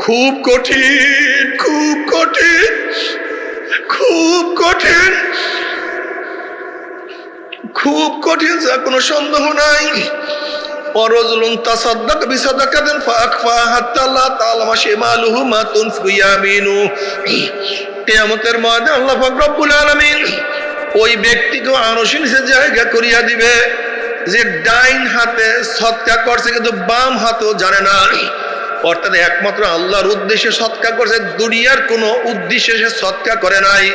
খুব কঠিন, খুব কঠিন, খুব কঠিন, খুব কঠিন, যা কোনো সন্দেহ নাই। ওয়ারাজুলুন তাসাদদাক বিসাদাকাতিন ফাআখফা হাত্তা লা তা'লামা শিমালুহু মা তুনফিকু ইয়ামিনু। কিয়ামতের ময়দানে আল্লাহ পাক রব্বুল আলামিন ওই ব্যক্তিকে আরশের নিচে জায়গা করিয়া দিবে যে ডাইন হাতে সদকা করছে কিন্তু বাম হাতেও জানে না। অর্থাৎ একমাত্র আল্লাহর উদ্দেশ্যে সদকা করছে, দুনিয়ার কোনো উদ্দেশ্যে সে সদকা করে নাই,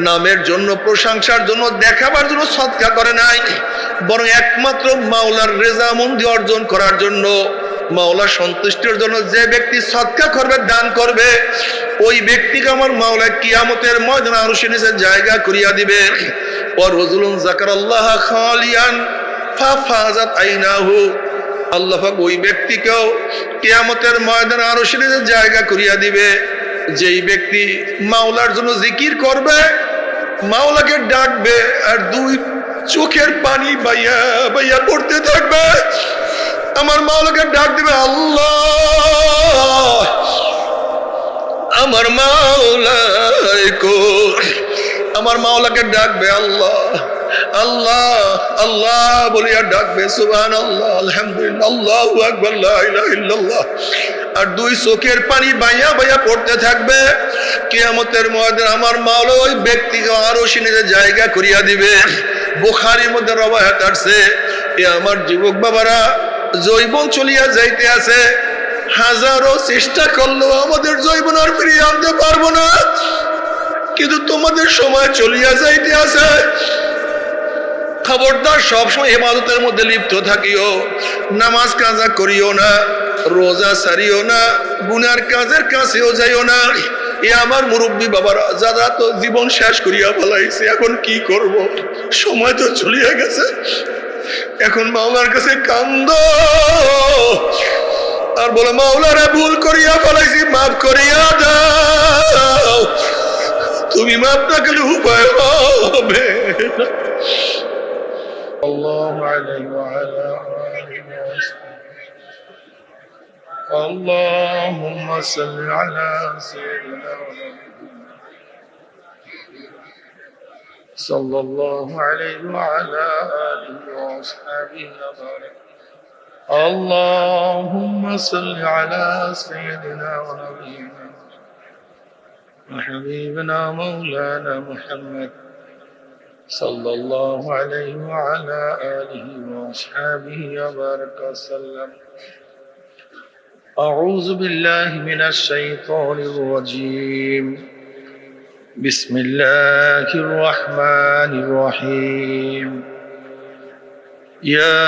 নামের জন্য, প্রশংসার জন্য, দেখাবার জন্য সদকা করে নাই, বরং একমাত্র মাওলার রেজামন্দি অর্জন করার জন্য, মাওলার সন্তুষ্টির জন্য যে ব্যক্তি সদকা করবে, দান করবে, ওই ব্যক্তিকে আমার মাওলা কিয়ামতের ময়দানে আরশের নিচে জায়গা করিয়া দিবে। ওয়া রাজুলুন যাকারাল্লাহ খালিয়ান ফাফাজাত আইনাহু। আল্লাহ পাক ওই ব্যক্তিকেও কিয়ামতের ময়দানে আরশের নিচে জায়গা করিয়া দিবে যেই ব্যক্তি মাওলার জন্য জিকির করবে, মাওলাকে ডাকবে, আর দুই চোখের পানি বাইয়া বাইয়া পড়তে থাকবে। আমার মাওলাকে ডাক দিবে, আল্লাহ, আমার মাওলা কই। আমার মাওলাকে ডাকবে, আল্লাহ আল্লাহ আল্লাহ বলিয়া ডাকবে, সুবহানাল্লাহ, আলহামদুলিল্লাহ, আল্লাহু আকবার, লা ইলাহা ইল্লাল্লাহ। আর দুই চোখের পানি বাইয়া বাইয়া পড়তে থাকবে। কিয়ামতের ময়দানে আমার মাওলা ওই ব্যক্তিকে আরশের নিচে জায়গা করিয়া দিবে। বুখারীর মধ্যে রওয়ায়াত আছে, এ আমার যুবক বাবারা, যৌবন চলিয়া যাইতে আছে, হাজারো চেষ্টা করলেও আমাদের যৌবন আর ফিরিয়ে আনতে পারবো না, কিন্তু তোমাদের সময় চলিয়া যাইতে আছে। খবরদার সবসময় ইবাদতের মধ্যে লিপ্ত থাকিও, নামাজ কাজা করিও না, রোজা ছাড়িও না, গুনার কাজের কাছেও যাইও না। এ আমার মুরব্বী বাবারা, যারা তো জীবন শেষ করিয়া ফেলাইছে, এখন কি করব, সময় তো চলিয়া গেছে, এখন মাওলার কাছে কান্দ আর বলে, মাওলারে ভুল করিয়া ফেলাইছি, মাফ করিয়া দাও। তুমি মাফ না করলে উপায় হবে না। اللهم عليه وعلى آله وصحبه. اللهم صل على سيدنا صلى الله عليه وعلى آله وصحبه وبارك. اللهم صل على سيدنا ونبينا وحبيبنا مولانا محمد صلى الله عليه وعلى آله وأصحابه وبارك وسلم. أعوذ بالله من الشيطان الرجيم. بسم الله الرحمن الرحيم. يا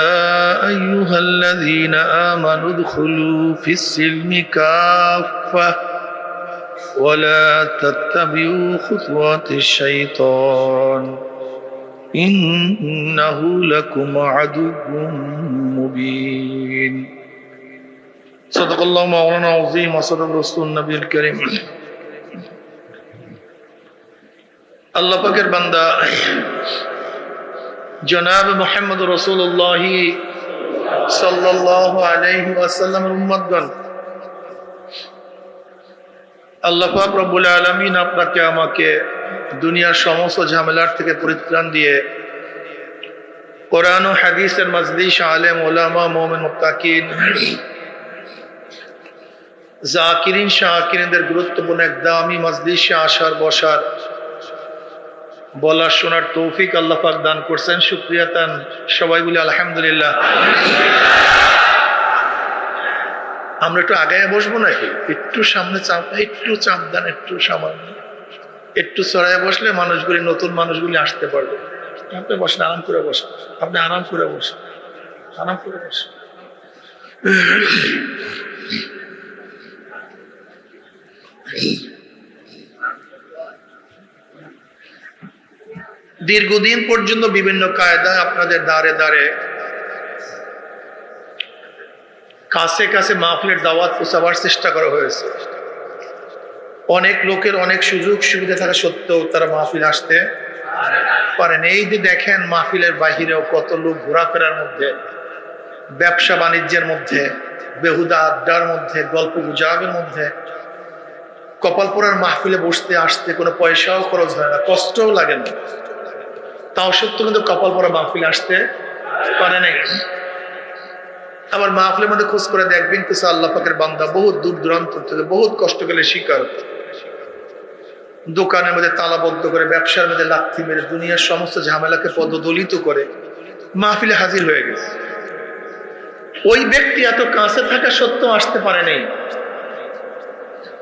أيها الذين آمنوا ادخلوا في السلم كافة ولا تتبعوا خطوات الشيطان إنه لكم عدو مبين. صدق الله مولانا العظيم وصدق رسول النبي الكريم. আল্লাহ পাকের বান্দা জনাব মুহাম্মদ রাসূলুল্লাহ সাল্লাল্লাহু আলাইহি ওয়াসাল্লামের উম্মতগণ, আল্লাহ পাক রব্বুল আলামিন আপনাকে আমাকে দুনিয়ার সমস্ত ঝামেলার থেকে পরিত্রাণ দিয়ে কোরআন ও হাদিসের মাজলিস, আলেম ওলামা, মুমিন মুত্তাকিন, জাকিরিন শাকিরিনদের গুরুত্বপূর্ণ এক দামি মাজলিসে আসার, বসার, বলার, শোনার তৌফিক আল্লাহ পাক দান করছেন। শুকরিয়া তান সবাই বলি আলহামদুলিল্লাহ। আমরা একটু আগায় বসবো নাকি? একটু সামনে চাপ, একটু চাপ দেন, একটু সামান্য, একটু চড়ায় বসলে মানুষগুলি, নতুন মানুষগুলি আসতে পারবে। আপনি বসেন, আরাম করে বসেন, আপনি আরাম করে বসেন, আরাম করে বসেন। দীর্ঘদিন পর্যন্ত বিভিন্ন কায়দায় আপনাদের দ্বারে দ্বারে, কাছে কাছে মাহফিলের দাওয়াত পৌঁছাবার চেষ্টা করা হয়েছে। অনেক লোকের অনেক সুযোগ সুবিধা থাকা সত্ত্বেও তারা মাহফিল আসতে পারেন। এই যে দেখেন, মাহফিলের বাহিরেও কত লোক ঘোরাফেরার মধ্যে, ব্যবসা বাণিজ্যের মধ্যে, বেহুদা আড্ডার মধ্যে, গল্প গুজবের মধ্যে কপাল পোড়ার মাহফিলে বসতে আসতে কোনো পয়সাও খরচ হয় না, কষ্টও লাগে না, তাও সত্ত্বেও কিন্তু কপাল পোড়া মাহফিলে আসতে পারে নাই। আবার মাহফিলের মধ্যে খোঁজ করে দেখবেন কিছু আল্লাহ পাকের বান্দা বহুত দূর দূরান্ত থেকে বহুত কষ্ট করে শিকার, দোকানের মধ্যে তালাবদ্ধ করে, ব্যবসার মধ্যে লাথি মেরে, দুনিয়ার সমস্ত ঝামেলাকে পদদলিত করে মাহফিলে হাজির হয়ে গেছে। ওই ব্যক্তি এত কাছে থাকা সত্ত্বেও আসতে পারে নাই।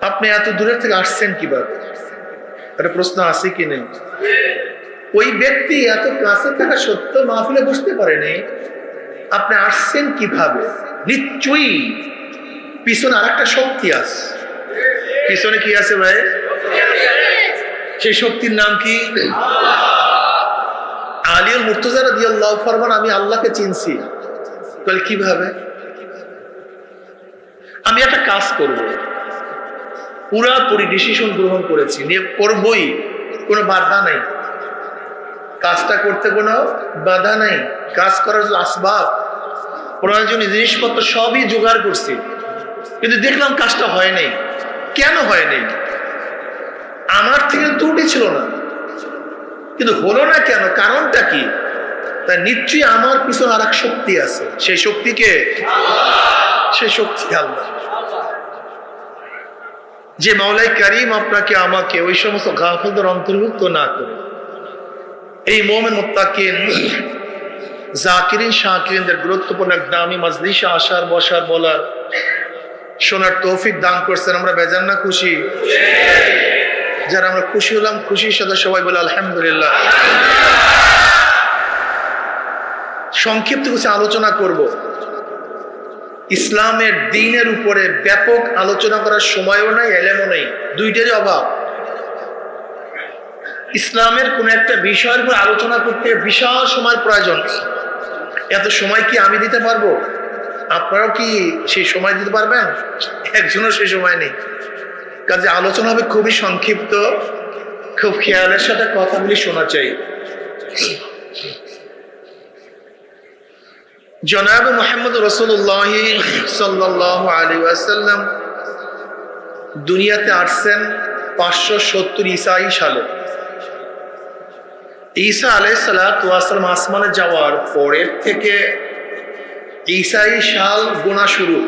আপনি এত দূরের থেকে আসছেন কিভাবে? একটা প্রশ্ন আছে কি নেই? ওই ব্যক্তি এত কাছে থাকা সত্ত্বেও মাহফিলে বসতে পারে নাই, আপনি আসছেন কিভাবে? নিশ্চয়ই পিছনে আরেকটা শক্তি আছে। পিছনে কি আছে ভাই? সেই শক্তির নাম কি? আলিউল মুর্তজা রাদিয়াল্লাহু ফরমান, আমি আল্লাহকে চিনছি। বলে কিভাবে? আমি একটা কাজ করব, পুরাপুরি ডিসিশন গ্রহণ করেছি, নিয়ে করবই, কোনো বাধা নাই। কাজটা করতে কোনো বাধা নাই, কাজ করার আসবাব প্রয়োজনীয় জিনিসপত্র সবই জোগাড় করছি, কিন্তু দেখলাম কাজটা হয় নাই। কেন হয় নাই? আমার থেকে ত্রুটি ছিল না, কিন্তু হলো না কেন? কারণটা কি? তাই নিশ্চয়ই আমার পিছনে আর এক শক্তি আছে। সেই শক্তিকে, সেই শক্তি আল্লাহ, যে মাওলাই কারীম আপনাকে আমাকে ওই সমস্ত গাফিলদের অন্তর্ভুক্ত না করে এই মুমিন মুত্তাকিন জাকিরিন শাকিরিনদের গুরুত্বপূর্ণ এক দামি মাজলিসে আসার, বসার, বলার, শোনার তৌফিক দান করছেন। আমরা বেজান না খুশি? যারা আমরা খুশি হলাম, খুশির সাথে সবাই বলে আলহামদুলিল্লাহ। সংক্ষিপ্ত কিছু আলোচনা করব। ইসলামের দ্বীনের উপরে ব্যাপক আলোচনা করার সময়ও নাই, এলেমও নেই, দুইটারই অভাব। ইসলামের কোন একটা বিষয়ের উপর আলোচনা করতে বিশাল সময়ের প্রয়োজন। এত সময় কি আমি দিতে পারবো? আপনারাও কি সেই সময় দিতে পারবেন? একজনও সেই সময় নেই। কাজে আলোচনা হবে খুবই সংক্ষিপ্ত, খুব খেয়ালের সাথে কথাগুলি শোনা চাই। জনাব মুহাম্মদ রাসূলুল্লাহ সাল্লাল্লাহু আলাইহি ওয়াসাল্লাম দুনিয়াতে আসছেন 570 ঈসাই সালে। ঈসা আলাইহিস সালাতু ওয়াস সালাম আসমানে যাওয়ার পরের থেকে ঈসাই সাল গোনা শুরু।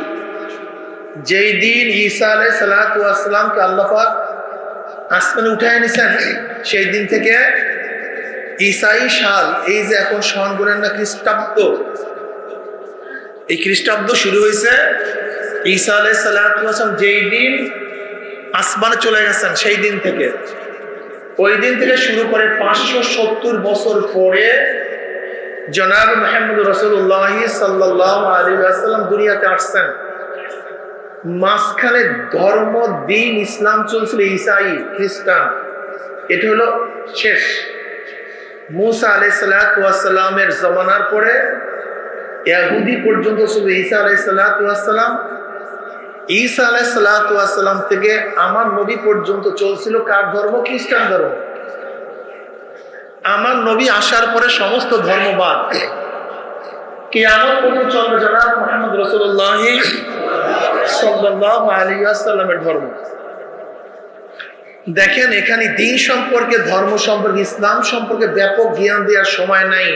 যেই দিন ঈসা আলাইহিস সালাতু ওয়াস সালামকে আল্লাহ পাক আসমানে উঠায় নিছেন, সেই দিন থেকে ঈসাই সাল, এই যে এখন সন গুনেন না খ্রিস্টাব্দ, এই খ্রিস্টাব্দ শুরু হয়েছে ঈসা আলাইহিস সালাতু ওয়াস সালাম যেই দিন আসমানে চলে গেছেন সেই দিন থেকে। ওই দিন থেকে শুরু করে 570 বছর পরে জনাব মুহাম্মদ রাসূলুল্লাহ সাল্লাল্লাহু আলাইহি ওয়াসাল্লাম দুনিয়াতে আসছেন। মাঝখানে ধর্ম, দিন, ইসলাম চলছিল ঈসাই খ্রিস্টান, এটা হলো শেষ। মুসা আলাইহিস সালাতু ওয়াস সালামের জামানার পরে ইহুদি পর্যন্ত ছিল ঈসা আলাইহিস সালাতু ওয়াস সালাম। ঈসা আলাইহিস সালাতু ওয়াস সালাম থেকে আমার নবী পর্যন্ত চলছিল কার ধর্ম? খ্রিস্টান ধর্ম। আমার নবী আসার পরে সমস্ত ধর্ম বাদ, কিয়ামত পর্যন্ত চলবে জনাব মুহাম্মদ রাসূলুল্লাহ সাল্লাল্লাহু আলাইহি ওয়াসাল্লামের ধর্ম। দেখেন, এখানে দিন সম্পর্কে, ধর্ম সম্পর্কে, ইসলাম সম্পর্কে ব্যাপক জ্ঞান দেওয়ার সময় নাই।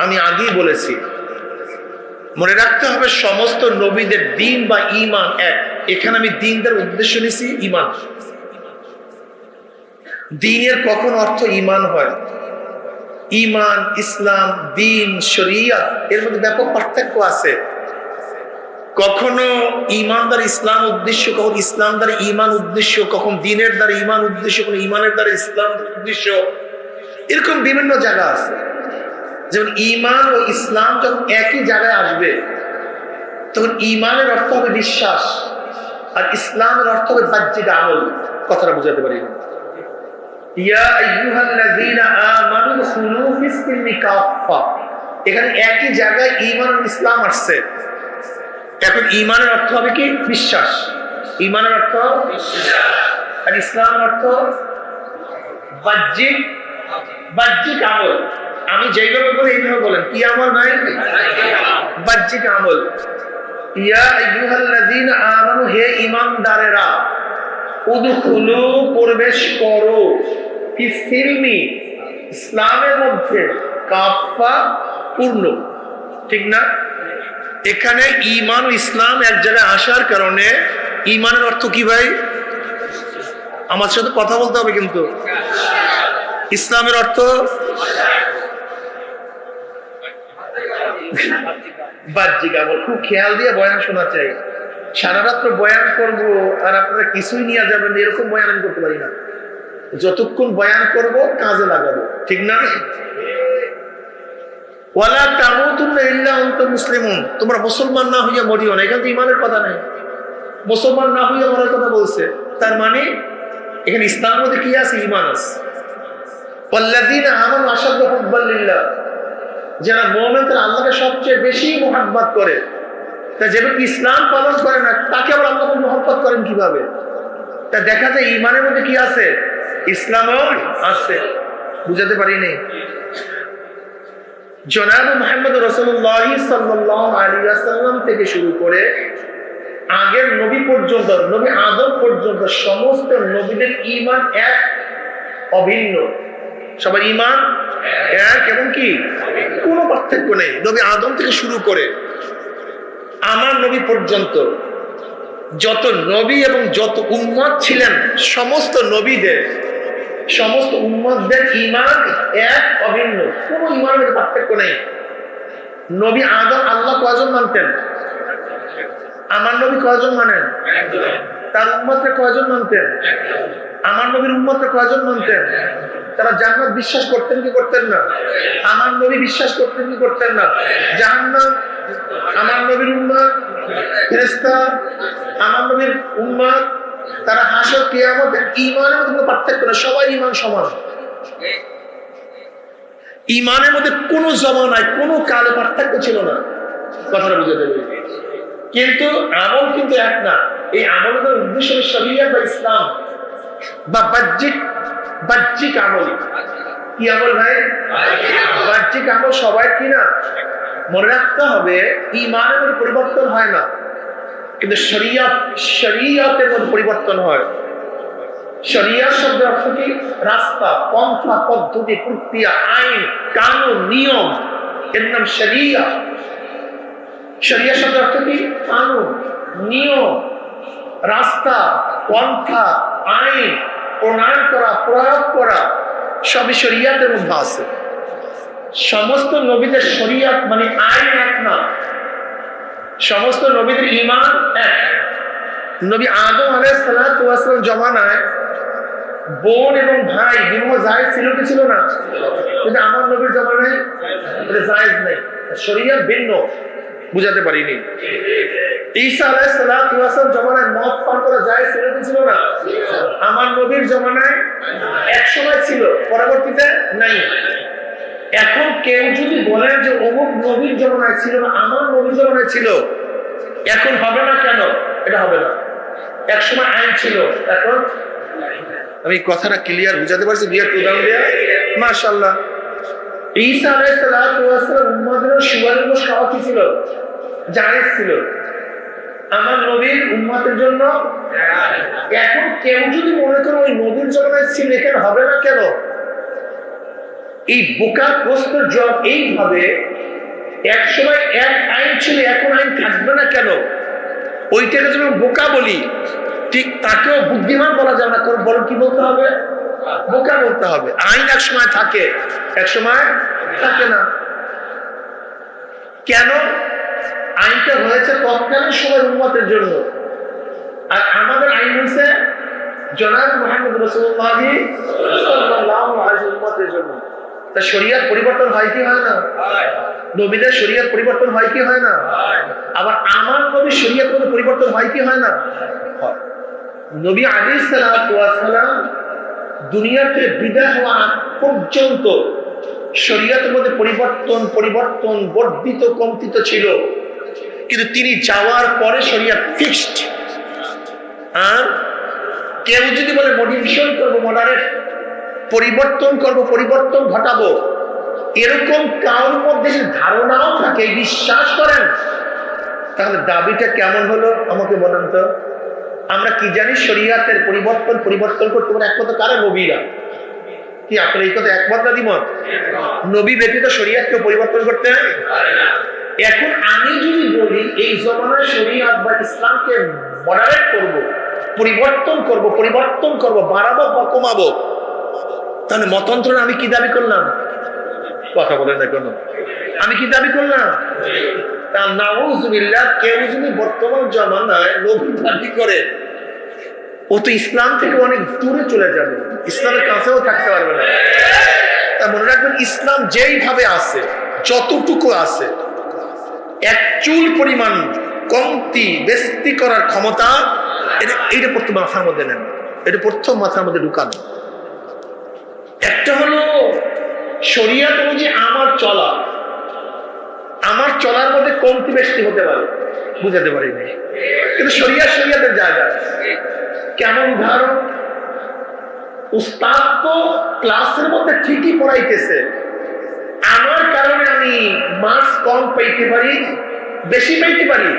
আমি আগেই বলেছি, মনে রাখতে হবে সমস্ত নবীদের দিন বা ঈমান এক। এখানে আমি দিনদের উদ্দেশ্য নিছি ঈমান। দিনের কখন অর্থ ঈমান হয়? ঈমান, ইসলাম, দিন, শরিয়ত, এর মধ্যে ব্যাপক পার্থক্য আছে। কখনো ঈমান দ্বারা ইসলাম উদ্দেশ্য, কখন ইসলাম দ্বারা ঈমান উদ্দেশ্য, কখন দিনের দ্বারা ঈমান উদ্দেশ্য, কখন ঈমানের দ্বারা ইসলাম উদ্দেশ্য, এরকম বিভিন্ন জায়গা আছে। যেমন ঈমান ও ইসলাম যখন একই জায়গায় আসবে, তখন ঈমানের অর্থ হবে বিশ্বাস, আর ইসলামের অর্থ হবে বাহ্যিক আমল। কথাটা বুঝাতে পারি? ইয়া আইয়ুহাল্লাযীনা আমানু দুখুলু ফিস-সিলমি কাফা, এখানে একই জায়গায় ঈমান ও ইসলাম আসছে। এখন ঈমানের অর্থ হবে কি? বিশ্বাস। ঈমানের অর্থ বিশ্বাস, আর ইসলামের অর্থ বাহ্যিক আমল। আমি যেইভাবে বলি এইভাবে বলেন, কি আমল নাই? বাহ্যিক আমল। ইয়া আইয়ুহাল্লাযীনা আমানু, হে ঈমানদারেরা, উদখুলু প্রবেশ করো, ফিসসিলমি ইসলামের মধ্যে, কাফা পূর্ণ। ঠিক না? এখানে ঈমান ও ইসলাম এক জায়গায় আসার কারণে ঈমানের অর্থ কি ভাই? আমার সাথে কথা বলতে হবে কিন্তু। ইসলামের অর্থ বাহ্যিক আমল। খুব খেয়াল দিয়ে বয়ান শোনা চাই। সারা রাত্র বয়ান করব আর আপনারা কিছুই নিয়ে যাবেন এরকম বয়ান আমি করতে পারি না। যতক্ষণ বয়ান করব কাজে লাগাবো। ঠিক না? ওয়ালা তামুতুন্না ইল্লা আনতুম মুসলিমুন, তোমরা মুসলমান না হইয়া মরিও না। এখানে তো ঈমানের কথা নেই, মুসলমান না হইয়া মরার কথা বলছে। তার মানে এখানে ইসলামের মধ্যে কি আছে? ঈমান আছে। ওয়াল্লাযীনা আমানু আশাদ্দু হুব্বান লিল্লাহ, যারা মুমিন তারা আল্লাহকে সবচেয়ে বেশি মুহাব্বত করে। তা যে ব্যক্তি ইসলাম পালন করে না তাকে আবার আল্লাহকে মুহাব্বত করেন কিভাবে? তা দেখা যায় ঈমানের মধ্যে কি আছে? ইসলামও আছে। বুঝাতে পারিনি? জনাব মুহাম্মদ রাসূলুল্লাহ সাল্লাল্লাহু আলাইহি ওয়াসাল্লাম থেকে শুরু করে আগের নবী পর্যন্ত, নবী আদম পর্যন্ত সমস্ত নবীদের ঈমান এক, অভিন্ন। সবার ঈমান এক এবং কি কোনো পার্থক্য নেই। নবী আদম থেকে শুরু করে আমার নবী পর্যন্ত যত নবী এবং যত উম্মত ছিলেন সমস্ত নবীদের, সমস্ত উম্মতদের ঈমান এক, অভিন্ন, কোনো ঈমানের পার্থক্য নেই। নবী আদম আল্লাহ কয়জন মানতেন? আমার নবী কয়জন মানেন? তার উম্মতরা কয়জন মানতেন? আমার নবীর উম্মতরা কয়জন মানতেন? তারা জান্নাত বিশ্বাস করতেন কি করতেন না? আমার নবী বিশ্বাস করতেন কি করতেন না? জাহান্নাম আমার নবীর উম্মত, ফেরেশতা আমার নবীর উম্মত, তারা হাসর কিয়ামত, ঈমানের মধ্যে কোনো পার্থক্য না, সবাই ঈমান সমান। ঈমানের মধ্যে কোনো জমানায় কোনো কালে পার্থক্য ছিল না। কথাটা বুঝে দেবে। কিন্তু আমল কিন্তু এক না। এই আমলের উদ্দেশ্য শরীয়ত বা ইসলাম বা বাহ্যিক আমল। কি আমল ভাই? বাহ্যিক আমল সবাই কি না? মনে রাখতে হবে ঈমানের মধ্যে পরিবর্তন হয় না, কিন্তু শরীয়তের মধ্যে পরিবর্তন হয়। শরীয়ত শব্দের অর্থ কি? রাস্তা, পন্থা, পদ্ধতি, প্রক্রিয়া, আইন, কানুন, নিয়ম, এর নাম শরীয়ত। শরীয়ত শব্দের অর্থ কি? কানুন, নিয়ম, রাস্তা, পন্থা, আইন প্রণয়ন করা, প্রয়োগ করা, সবই শরীয়তের মধ্যে আছে। সমস্ত নবীদের শরীয়ত মানে আইন এক না, সমস্ত নবীদের ঈমান এক। নবী আদম আলাইহিস সালাতু ওয়াস সালাম জমানায় বোন এবং ভাই বিবাহ জায়েজ ছিল কি ছিল না? কিন্তু আমার নবীর জমানায় এটা জায়েজ নেই, শরীয়ত ভিন্ন। বুঝাতে পারিনি? ঈসা আলাইহিস সালাতু ওয়াস সালাম জমানায় মদ পান করা জায়েজ ছিল কি ছিল না? আমার নবীর জমানায় এক সময় ছিল, পরবর্তীতে নাই। এখন কেউ যদি বলেন যে অমুক নবীর জমানায় ছিল না, আমার নবীর জমানায় ছিল, এখন হবে না কেন? এটা হবে না। এক সময় আইন ছিল, এখন আমি কথাটা ক্লিয়ার বুঝাতে পারছি? বিয়ার উদাহরণ দেয়া মাশাআল্লাহ। ঈসা আলাইহিস সালাতু ওয়াস সালাম উম্মতের সুয়ারের গোশত খাওয়া কি ছিল? জায়েজ ছিল। আমার নবীর উম্মতের জন্য এখন কেউ যদি মনে করে ওই নবীর জমানায় ছিল, এখানে হবে না কেন? এই বোকার প্রশ্নের জবাব এইভাবে, এক সময় এক আইন ছিল, এখন আইন থাকবে না কেন? ওইটাকে যখন বোকা বলি, ঠিক তাকেও বুদ্ধিমান বলা যাবে না, বরং কি বলতে হবে? বোকা বলতে হবে। আইন এক সময় থাকে, এক সময় থাকে না। কেন? আইনটা হয়েছে তৎকালীন সময়ের উম্মতের জন্য, আর আমাদের আইন হয়েছে জনাব মুহাম্মদ রাসূলুল্লাহ সাল্লাল্লাহু আলাইহি উম্মতের জন্য। তা শরীয়ত পরিবর্তন হয় কি হয় না? নবীদের শরীয়ত পরিবর্তন হয় কি হয় না? আবার আমার নবীর শরীয়ত মধ্যে পরিবর্তন হয় কি হয় না? হয়। নবী আলাইহিস সালাতু ওয়াস সালাম দুনিয়াতে বিদায় হওয়া আগ পর্যন্ত শরীয়তের মধ্যে পরিবর্তন বর্ধিত কমতিত ছিল, কিন্তু তিনি যাওয়ার পরে শরীয়ত ফিক্সড। আর কেউ যদি বলে মডিফিকেশন করবো, মডারেট পরিবর্তন করব, পরিবর্তন ঘটাবো, এরকম কারোর মধ্যে যদি ধারণাও থাকে, বিশ্বাস করেন, তাহলে দাবিটা কেমন হলো আমাকে বলেন তো? আমরা কি জানি শরীয়তের পরিবর্তন করতে পারে একমাত্র কারণ নবীরা। কি আপনার এই কথা একমত না দ্বিমত? নবী ব্যতীত শরীয়ত কেউ পরিবর্তন করতে পারে না। এখন আমি যদি বলি এই জমানায় শরীয়ত বা ইসলামকে মডারেট করব, পরিবর্তন করব, বাড়াবো বা কমাবো, তাহলে মতান্তর আমি কি দাবি করলাম? কথা বলেন না কেন? আমি কি দাবি করলাম? তা নাউজুবিল্লাহ, কেউ যদি বর্তমান জমানায় নবী দাবি করে, ও তো ইসলাম থেকে অনেক দূরে চলে যাবে, ইসলামের কাছেও থাকতে পারবে না। তা মনে রাখবেন, ইসলাম যেইভাবে আছে, যতটুকু আছে, এক চুল পরিমাণ কমতি বেস্তি করার ক্ষমতা এটা প্রথম মাথার মধ্যে নেন, এটা প্রথম মাথার মধ্যে ঢুকান। একটা হলো শরীয়ত অনুযায়ী আমার চলার মধ্যে কমতি বেশি হতে পারে, বুঝাতে পারি না, কিন্তু শরীয়তের জায়গা। কেমন উদাহরণ? উস্তাদ তো ক্লাসের মধ্যে ঠিকই পড়াইতেছে, আমার কারণে আমি মার্কস কম পাইতে পারি, বেশি পাইতে পারি,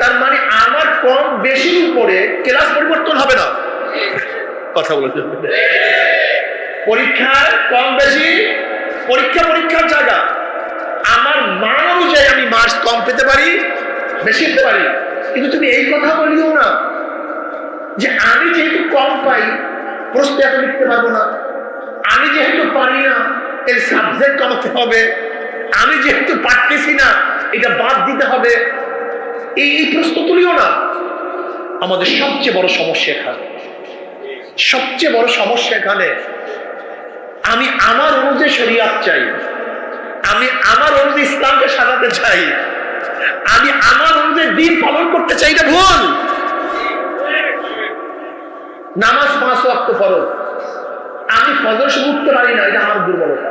তার মানে আমার কম বেশির উপরে ক্লাস পরিবর্তন হবে না। কথা বলতে পরীক্ষার কম বেশি পরীক্ষার জায়গা, আমার মান অনুযায়ী আমি মার্কস কম পেতে পারি, বেশি পেতে পারি, কিন্তু তুমি এই কথা বলিও না যে আমি যেহেতু কম পাই প্রশ্ন এত লিখতে পারবো না, আমি যেহেতু পারি না এর সাবজেক্ট কমাতে হবে, আমি যেহেতু পারতেছি না এটা বাদ দিতে হবে, এই প্রশ্ন তুলিও না। আমাদের সবচেয়ে বড় সমস্যা এখানে আমি আমার অনুযায়ী শরীয়ত চাই, আমি আমার অনুযায়ী ইসলামকে সাজাতে চাই, আমি আমার অনুযায়ী দিন পালন করতে চাই, এটা ভুল। নামাজ 5 ওয়াক্ত ফরজ, আমি ফজর শুধু উঠতে পারি না, এটা আমার দুর্বলতা।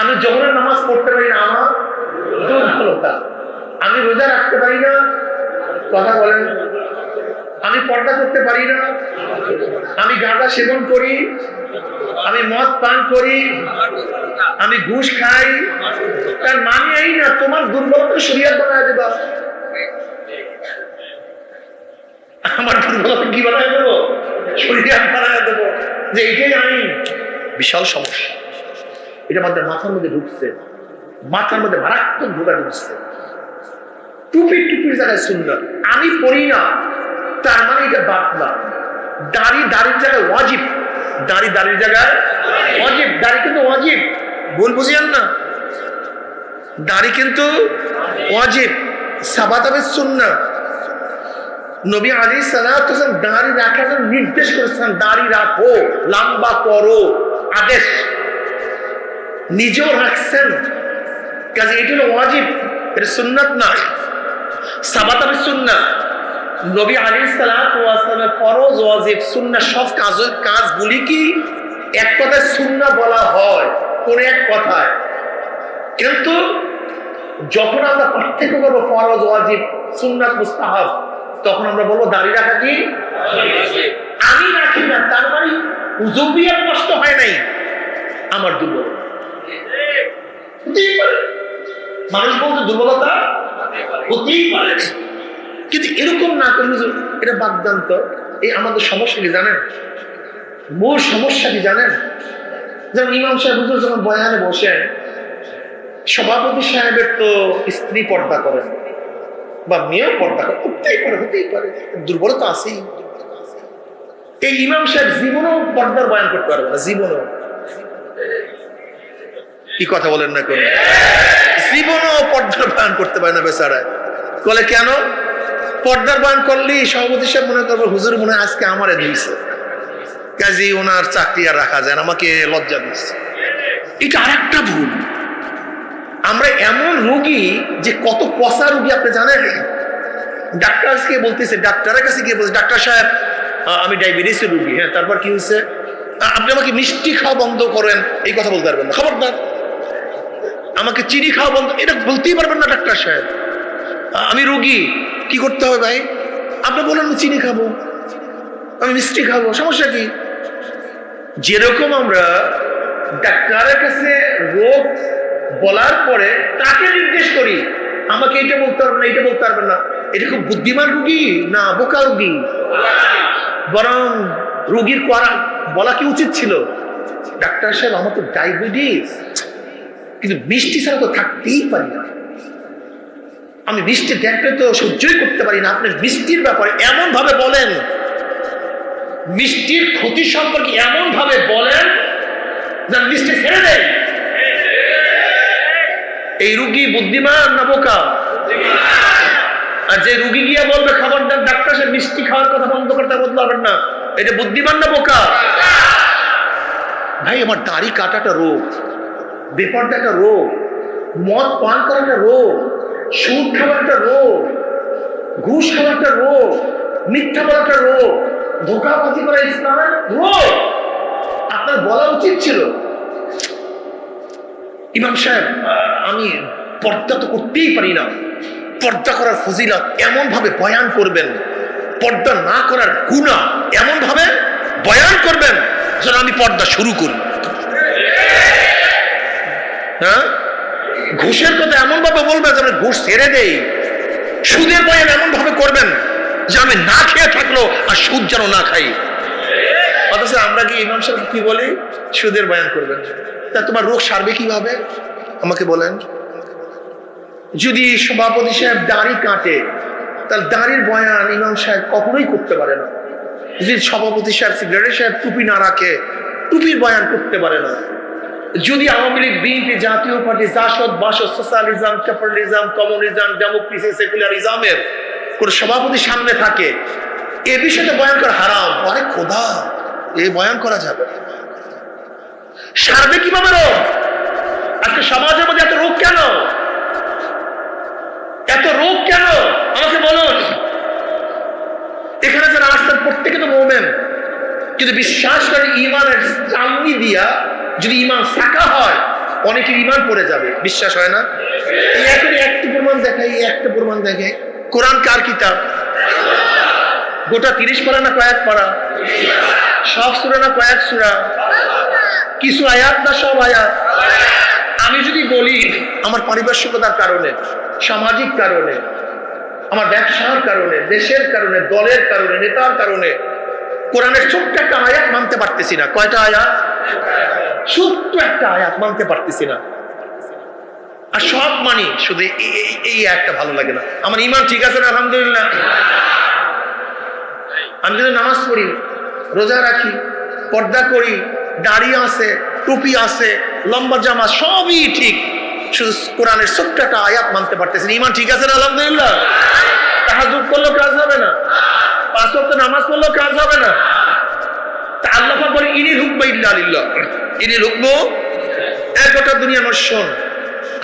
আমি জোহরের নামাজ পড়তে পারি না, আমার দুর্বলতা। আমি রোজা রাখতে পারি না, কথা বলেন। আমি পর্দা করতে পারি না, আমি গাঁজা সেবন করি, আমি মদ পান করি, আমি ঘুষ খাই, তার মানে এই না তোমার দুর্বলতা শরীয়ত বানায় দেবা। আমার দুর্বলতা কি বানায় দেবো? শরীয়ত বানায় দেবো, যে এইটাই আইন। বিশাল সমস্যা, এটা আমাদের মাথার মধ্যে ঢুকছে, মাথার মধ্যে মারাত্মক ঢোকা ঢুকছে। টুপির জায়গায় সুন্নাত, আমি পড়ি না তার মানে এটা বাদ না। দাড়ির জায়গায় ওয়াজিব, দাড়ির জায়গায় ওয়াজিব, দাড়ি কিন্তু ওয়াজিব, ভুল বুঝিয়েন না, দাড়ি কিন্তু ওয়াজিব, সাবাত হবে সুন্নাত। নবী আলাইহিস সালাতু ওয়াস সালাম দাড়ি রাখার জন্য নির্দেশ করেছেন, দাড়ি রাখো, লম্বা করো, আদেশ নিজেও রাখছেন, কাজে এটা হলো ওয়াজিব, এটা সুন্নাত না, সাবাত হবে সুন্নাত। নবী আলাইহিস সালাতু ওয়াস সালামের ফরজ, ওয়াজিব, সুন্নাহ সব কাজগুলি কি এক কথায় সুন্নাহ বলা হয় কোন এক কথায়, কিন্তু যখন আমরা পার্থক্য করবো ফরজ, ওয়াজিব, সুন্নাত, মুস্তাহাব, তখন আমরা বলবো দাড়ি রাখা কি আমি রাখি না, তার মানে উজুবিয়াত নষ্ট হয় নাই, আমার দুর্বলতা। মানুষ বলতে দুর্বলতা হতেই পারে, কিন্তু এরকম না করে হুজুর এটা বাগদান্ত। এই আমাদের সমস্যা কি জানেন? মূল সমস্যা কি জানেন? যেমন ইমাম সাহেব হুজুর যখন বয়ানে বসেন, সভাপতি সাহেবের তো স্ত্রী পর্দা করেন বা মেয়েও পর্দা করে, হতেই পারে, দুর্বলতা আছেই। এই ইমাম সাহেব জীবনেও পর্দার বয়ান করতে পারবে না, জীবনেও। কি কথা বলেন না কোন? জীবনেও পর্দার বয়ান করতে পারে না বেচারা। বলে কেন? পর্দার বয়ান করলেই সভাপতি সাহেব মনে করবে হুজুর মনে হয় আজকে আমারে দিয়েছে, কাজে ওনার চাকরি আর রাখা যায় না, আমাকে লজ্জা দিচ্ছে। এটা আরেকটা ভুল। আমরা এমন রোগী যে কত পচা রোগী আপনি জানেন। ডাক্তারকে বলতেছে, ডাক্তারের কাছে গিয়ে বলছে, ডাক্তার সাহেব আমি ডায়াবেটিসের রোগী। হ্যাঁ, তারপর কি হয়েছে? আপনি আমাকে মিষ্টি খাওয়া বন্ধ করেন, এই কথা বলতে পারবেন না, খবরদার। আমাকে চিনি খাওয়া বন্ধ, এটা বলতেই পারবেন না ডাক্তার সাহেব। আমি রোগী, কি করতে হবে ভাই? আপনি বলেন আমি চিনি খাবো, আমি মিষ্টি খাবো, সমস্যা কি? যেরকম আমরা ডাক্তারের কাছে রোগ বলার পরে তাকে নির্দেশ করি, আমাকে এটা বলতে পারবেন না, এটা বলতে পারবেন না, এটা খুব বুদ্ধিমান রুগী না বোকা রুগী? বরং রুগীর বলা কি উচিত ছিল, ডাক্তার সাহেব আমার তো ডায়াবেটিস, কিন্তু মিষ্টি ছাড়া তো থাকতেই পারি না, আমি মিষ্টি দেখলে তো সহ্যই করতে পারি না। আপনি মিষ্টির ব্যাপারে এমন ভাবে বলেন, মিষ্টির ক্ষতি সম্পর্কে এমন ভাবে বলেন যেন মিষ্টি ছেড়ে দেয়। এই রুগী বুদ্ধিমান না বোকা? আর যে রুগী গিয়ে বলবে খবরদার ডাক্তার সাহেব মিষ্টি খাওয়ার কথা বন্ধ করতে বলতে পারবেন না, এটা বুদ্ধিমান না বোকা? ভাই আমার দাড়ি কাটাটা রোগ, বেপরদা একটা রোগ, মদ পান করা একটা রোগ, সুদ খাওয়া একটা রোগ, ঘুষ খাওয়া একটা রোগ, মিথ্যা বলা একটা রোগ, ধোঁকাবাজি করা ইসলামের রোগ। আপনার বলা উচিত ছিল, ইমাম সাহেব আমি পর্দা তো করতেই পারি না, পর্দা করার ফজিলত এমন ভাবে বয়ান করবেন, পর্দা না করার গুনাহ এমন ভাবে বয়ান করবেন যেন আমি পর্দা শুরু করি। হ্যাঁ, ঘুষের কথা এমন ভাবে বলবেন যেন ঘুষ ছেড়ে দেই। সুদের বয়ান এমন ভাবে করবেন যে আমি না খেয়ে থাকলো আর সুদ যেন না খাই। অথচ আমরা কি ইমাম সাহেব কি বলি, সুদের বয়ান করবেন। তা তোমার রোগ সারবে কিভাবে আমাকে বলেন? যদি সভাপতি সাহেব দাড়ি কাটে, তার দাড়ির বয়ান ইমাম সাহেব কখনোই করতে পারে না। যদি সভাপতি সাহেব সেক্রেটারি সাহেব টুপি না রাখে, টুপির বয়ান করতে পারে না। যদি Awami League, BNP, Jatiya Party, Jasad, Basad, socialism, capitalism, communism, democracy, সেকুলারিজমের কোন সভাপতি সামনে থাকে, এ বিষয়ে বয়ান করা হারাম। আরে খোদা, এই বয়ান করা যাবে? সারবে কিভাবে রোগ? আজকে সমাজের মধ্যে এত রোগ কেন? এত রোগ কেন আমাকে বলুন। এখানে যারা আসছেন প্রত্যেকে তো মুমিন, যদি বিশ্বাস করে ইমানের চালনি দিয়া যদি ইমান ফাঁকা হয়, অনেকের ইমান পড়ে যাবে। বিশ্বাস হয় না? এই এখন একটা প্রমাণ দেখাই, একটা প্রমাণ দেখে। কোরআন কার কিতাব? গোটা 30 পারা না কয়েক পারা? সব সূরা না কয়েক সূরা? কিছু আয়াত না সব আয়াত? আমি যদি বলি আমার পারিপার্শ্বিকতার কারণে, সামাজিক কারণে, আমার ব্যবসার কারণে, দেশের কারণে, দলের কারণে, নেতার কারণে কোরআনের ছোট্ট একটা আয়াত মানতে পারতেছি না। কয়টা আয়াত? ছোট্ট একটা আয়াত মানতে পারতেছি না। আর সব মানি, শুধু এই একটা ভালো লাগে না। আমার ইমান ঠিক আছে না? আলহামদুলিল্লাহ। আমি যদি নামাজ পড়ি, রোজা রাখি, পর্দা করি, দাড়ি আছে, টুপি আছে, লম্বা জামা, সবই ঠিক, শুধু কোরআনের ছোট্ট একটা আয়াত মানতে পারতেছেন। ইমান ঠিক আছে না? আলহামদুলিল্লাহ। তাহাজ্জুদ করলেও কাজ হবে না, 5 ওয়াক্ত নামাজ পড়লেও কাজ হবে না। তা আল্লাহ পাক বলে ইনিল হুকমু ইল্লা লিল্লাহ, ইনিল হুকমু, এক গোটা দুনিয়া আমার, শোন,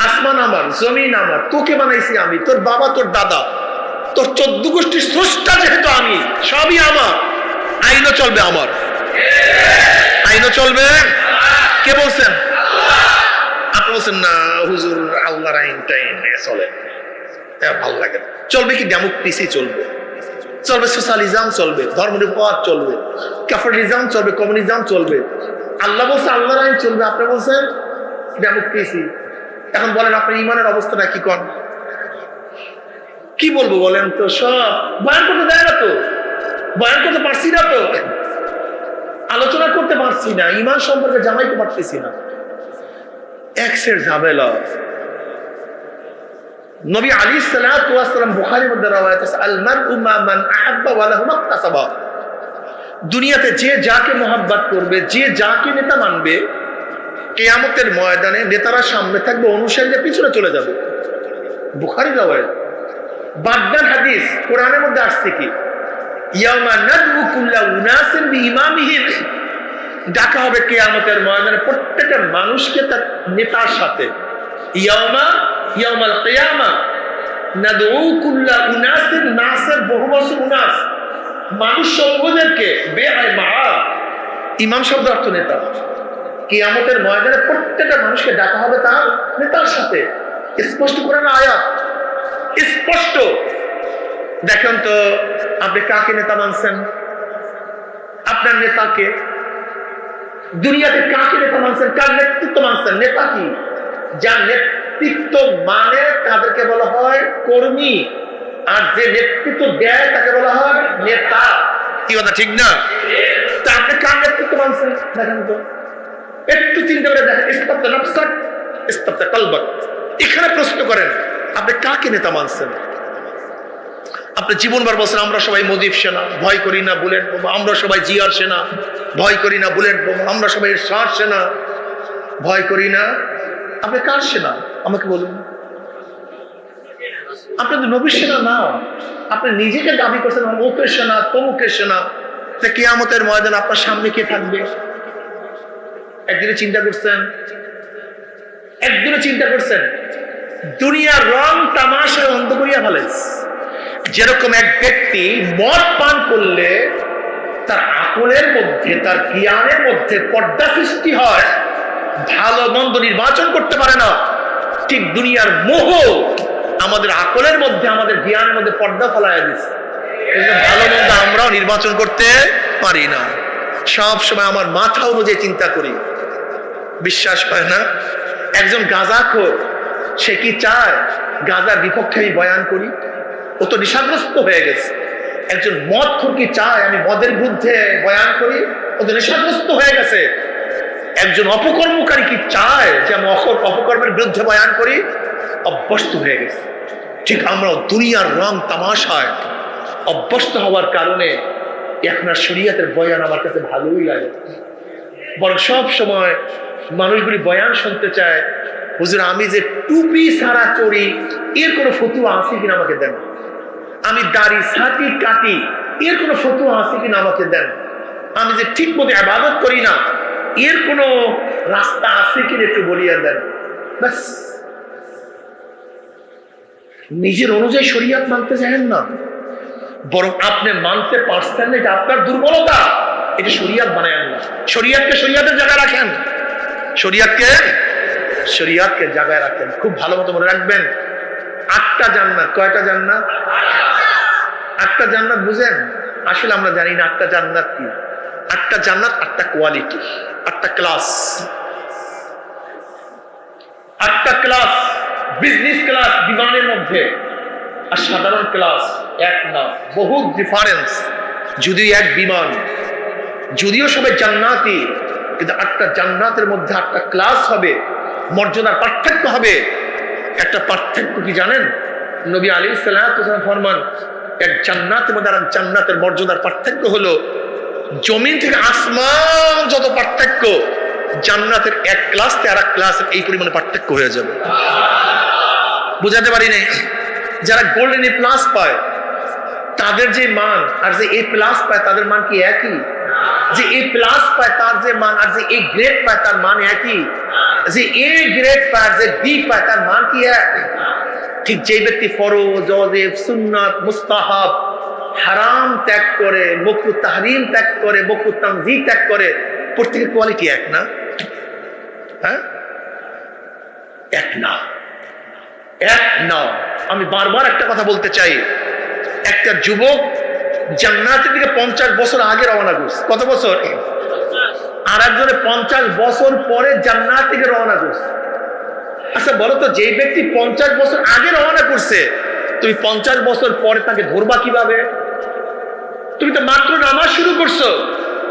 আসমান আমার, জমিন আমার, তোকে বানাইছি আমি, তোর বাবা, তোর দাদা, তোর 14 গোষ্ঠীর স্রষ্টা যেহেতু আমি, সবই আমার। আইনও চলবে আমার, আইনও চলবে। কে বলছেন? আপনি বলছেন না হুজুর আল্লাহর আইন টাইন চলে, ভালো লাগে না। চলবে কি? ডেমোক্রেসি চলবে, চলবে সোশ্যালিজম চলবে, ধর্মনিরপেক্ষতা চলবে, ক্যাপিটালিজম চলবে, কমিউনিজম চলবে। আল্লাহ বলছে আল্লাহর আইন চলবে, আপনি বলছেন ডেমোক্রেসি। এখন বলেন আপনার ইমানের অবস্থাটা কি? কোন কি বলবো বলেন তো? সব বয়ান করতে দেয় না তো, বয়ান করতে পারছি না তো, আলোচনা করতে পারছি না, ইমান সম্পর্কে জানাইতে পারতেছি না। এক্সের ঝামেলা। নবী আলাইহিস সালাতু ওয়াস সালাম বুখারীর মধ্যে রওয়ায়াত আছে, আল মারউ মা মান আহাব্বা ওয়া লাহু মাকতাসাবা। দুনিয়াতে যে যাকে মহব্বত করবে, যে যাকে নেতা মানবে, কিয়ামতের ময়দানে নেতারা সামনে থাকবে, অনুসারীরা পিছনে চলে যাবে। বুখারীর রওয়ায়াত। বাগদান হাদিস কোরআনের মধ্যে আসছে কি, ইয়াউমা নাদউ কুল্লা উনাসিন বিইমামিহিম, ডাকা হবে কিয়ামতের ময়দানে প্রত্যেকটা মানুষকে তার নেতার সাথে। ইয়াউমাল কিয়ামা নাদউ কুল্লা উনাসিন, নাসের বহু বচন উনাস, মানুষ সমূহদেরকে, বেআইমা, ইমাম শব্দ অর্থ নেতা। কিয়ামতের ময়দানে প্রত্যেকটা মানুষকে ডাকা হবে তার নেতার সাথে। স্পষ্ট কোরআন আয়াত, স্পষ্ট। দেখেন তো আপনি কাকে নেতা মানছেন? আপনার নেতাকে। দুনিয়াতে কাকে নেতা মানছেন? কার নেতৃত্ব মানছেন? নেতা কি? যার নেতৃত্ব মানে তাদেরকে বলা হয় কর্মী। আর যে নেতৃত্ব দেয় তাকে বলা হয় নেতা। কি কথা ঠিক না? তা আপনি কার নেতৃত্ব মানছেন দেখেন তো, একটু চিন্তা করে দেখেন। ইস্তাবতা নাফসাক ইস্তাবতা কলবাক, এখানে প্রশ্ন করেন আপনি কাকে নেতা মানছেন। আপনি জীবনভর বলছেন আমরা সবাই মুজিব সেনা, ভয় করি না বুলেট বোমা, আমরা সবাই জিয়ার সেনা, ভয় করি না বুলেট বোমা, আমরা সবাই শাহ সেনা, ভয় করি না। আপনি কার সেনা আমাকে বলুন? আপনি তো নবীর সেনা না, আপনি নিজেকে দাবি করছেন অমুকের সেনা তমুকের সেনা। তা কিয়ামতের ময়দান আপনার সামনে কে থাকবে? একদিনে চিন্তা করছেন, একদিনে চিন্তা করছেন দুনিয়ার রং তামাশায় অন্ধ করিয়া ফেলেছে। যেরকম এক ব্যক্তি মদ পান করলে তার আকলের মধ্যে, তার জ্ঞানের মধ্যে পর্দা সৃষ্টি হয়, ভালো মন্দ নির্বাচন করতে পারে না, ঠিক দুনিয়ার মোহ আমাদের আকলের মধ্যে, আমাদের জ্ঞানের মধ্যে পর্দা ফেলাইয়া দিচ্ছে। ভালো মন্দ আমরাও নির্বাচন করতে পারি না। সব সময় আমার মাথা অনুযায়ী চিন্তা করি। বিশ্বাস হয় না? একজন গাঁজাখোর সে কি চায় গাঁজার বিপক্ষে আমি বয়ান করি? ও তো নেশাগ্রস্ত হয়ে গেছে। একজন মদখোর কি চায় আমি মদের বিরুদ্ধে বয়ান করি? ও তো নেশাগ্রস্ত হয়ে গেছে। একজন অপকর্মকারী কি চায় যে আমি অপকর্মের বিরুদ্ধে বয়ান করি? অভ্যস্ত হয়ে গেছে। ঠিক আমরা দুনিয়ার রং তামাশায় অভ্যস্ত হওয়ার কারণে এখন আর শরীয়তের বয়ান আমার কাছে ভালোই লাগে। বরং সব সময় মানুষগুলি বয়ান শুনতে চায়, হুজুর আমি যে টুপি ছাড়া চড়ি এর কোনো ফতুয়া আছে কিনা আমাকে দেন। আমি দাড়ি ছাটি কাটি এর কোনো ফতুয়া আছে কিনা আমাকে দেন। আমি যে ঠিক মতো ইবাদত করি না এর কোনো রাস্তা আছে কিনা একটু বলিয়া দেন। ব্যাস, নিজের অনুযায়ী শরীয়ত মানতে চাহেন না, বরং আপনি মানতে পারছেন না, এটা আপনার দুর্বলতা। এটা শরীয়ত বানায় না। শরীয়তকে শরীয়তের জায়গায় রাখেন, শরীয়তকে জায়গায় রাখেন। খুব ভালো মতো মনে রাখবেন, 8টা জান্নাত। কয়টা জান্নাত? 8টা জান্নাত বুঝেন? আসলে আমরা জানি না 8টা জান্নাত কি। 8টা জান্নাত 8টা কোয়ালিটি, 8টা ক্লাস। 8টা ক্লাস, বিজনেস ক্লাস বিমানের মধ্যে, আর সাধারণ ক্লাস এক না, বহুত ডিফারেন্স। যদিও এক বিমান, যদিও সবাই জান্নাতি, কিন্তু 8টা জান্নাতের মধ্যে 8টা ক্লাস হবে, মর্যাদার পার্থক্য হবে। একটা পার্থক্য কি জানেন? নবী আলাইহিস সালাম ফরমান, এক জান্নাতের মধ্যে আর জান্নাতের মর্যাদার পার্থক্য হলো জমিন থেকে আসমান যত পার্থক্য, জান্নাতের এক ক্লাস থেকে আর এক ক্লাসের এই পরিমাণে পার্থক্য হয়ে যাবে। বুঝাতে পারি নাই? যারা গোল্ডেন এ প্লাস পায় তাদের যে মান, আর যে এ প্লাস পায় তাদের মান কি একই? যে এ প্লাস পায় তার যে মান, আর যে এ গ্রেড পায় তার মান একই? যে এ গ্রেড পায়, যে বি পায় তার মান কি এক? ঠিক যে ব্যক্তি ফরজ, ওয়াজিব, সুন্নাত, মুস্তাহাব, হারাম ত্যাগ করে, মাকরুহ তাহরিম ত্যাগ করে, মাকরুহ তানজিহ ত্যাগ করে, প্রত্যেকের কোয়ালিটি এক না? হ্যাঁ, এক না, এক না। আমি বারবার একটা কথা বলতে চাই, একটা যুবক জান্নাতের দিকে 50 বছর আগে রওনা করছে। কত বছর? আর একজনে 50 বছর পরে জান্নাত থেকে রওনা করছে। আচ্ছা বলো তো, যে ব্যক্তি 50 বছর আগে রওনা করছে, তুমি 50 বছর পরে তাকে ধরবা কিভাবে? তুমি তো মাত্র নামাজ শুরু করছো,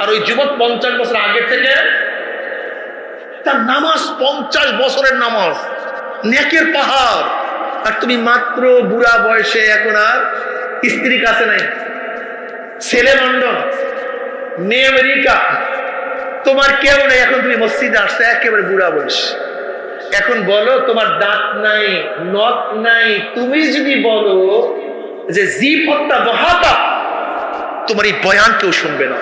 আর ওই যুবক 50 বছর আগে থেকে তার নামাজ 50 বছরের নামাজ, নেকের পাহাড়, আর তুমি মাত্র বুড়া বয়সে, এখন আর স্ত্রী কাছে নাই, ছেলে লন্ডন, মেয়ে আমেরিকা, তোমার কেউ নেই, এখন তুমি মসজিদে আসছো একেবারে বুড়া বয়স। এখন বলো তোমার দাঁত নাই, নখ নাই, তুমি যদি বলো যে জিভ হত্যা বহাতা, তোমার এই বয়ান কেউ শুনবে না।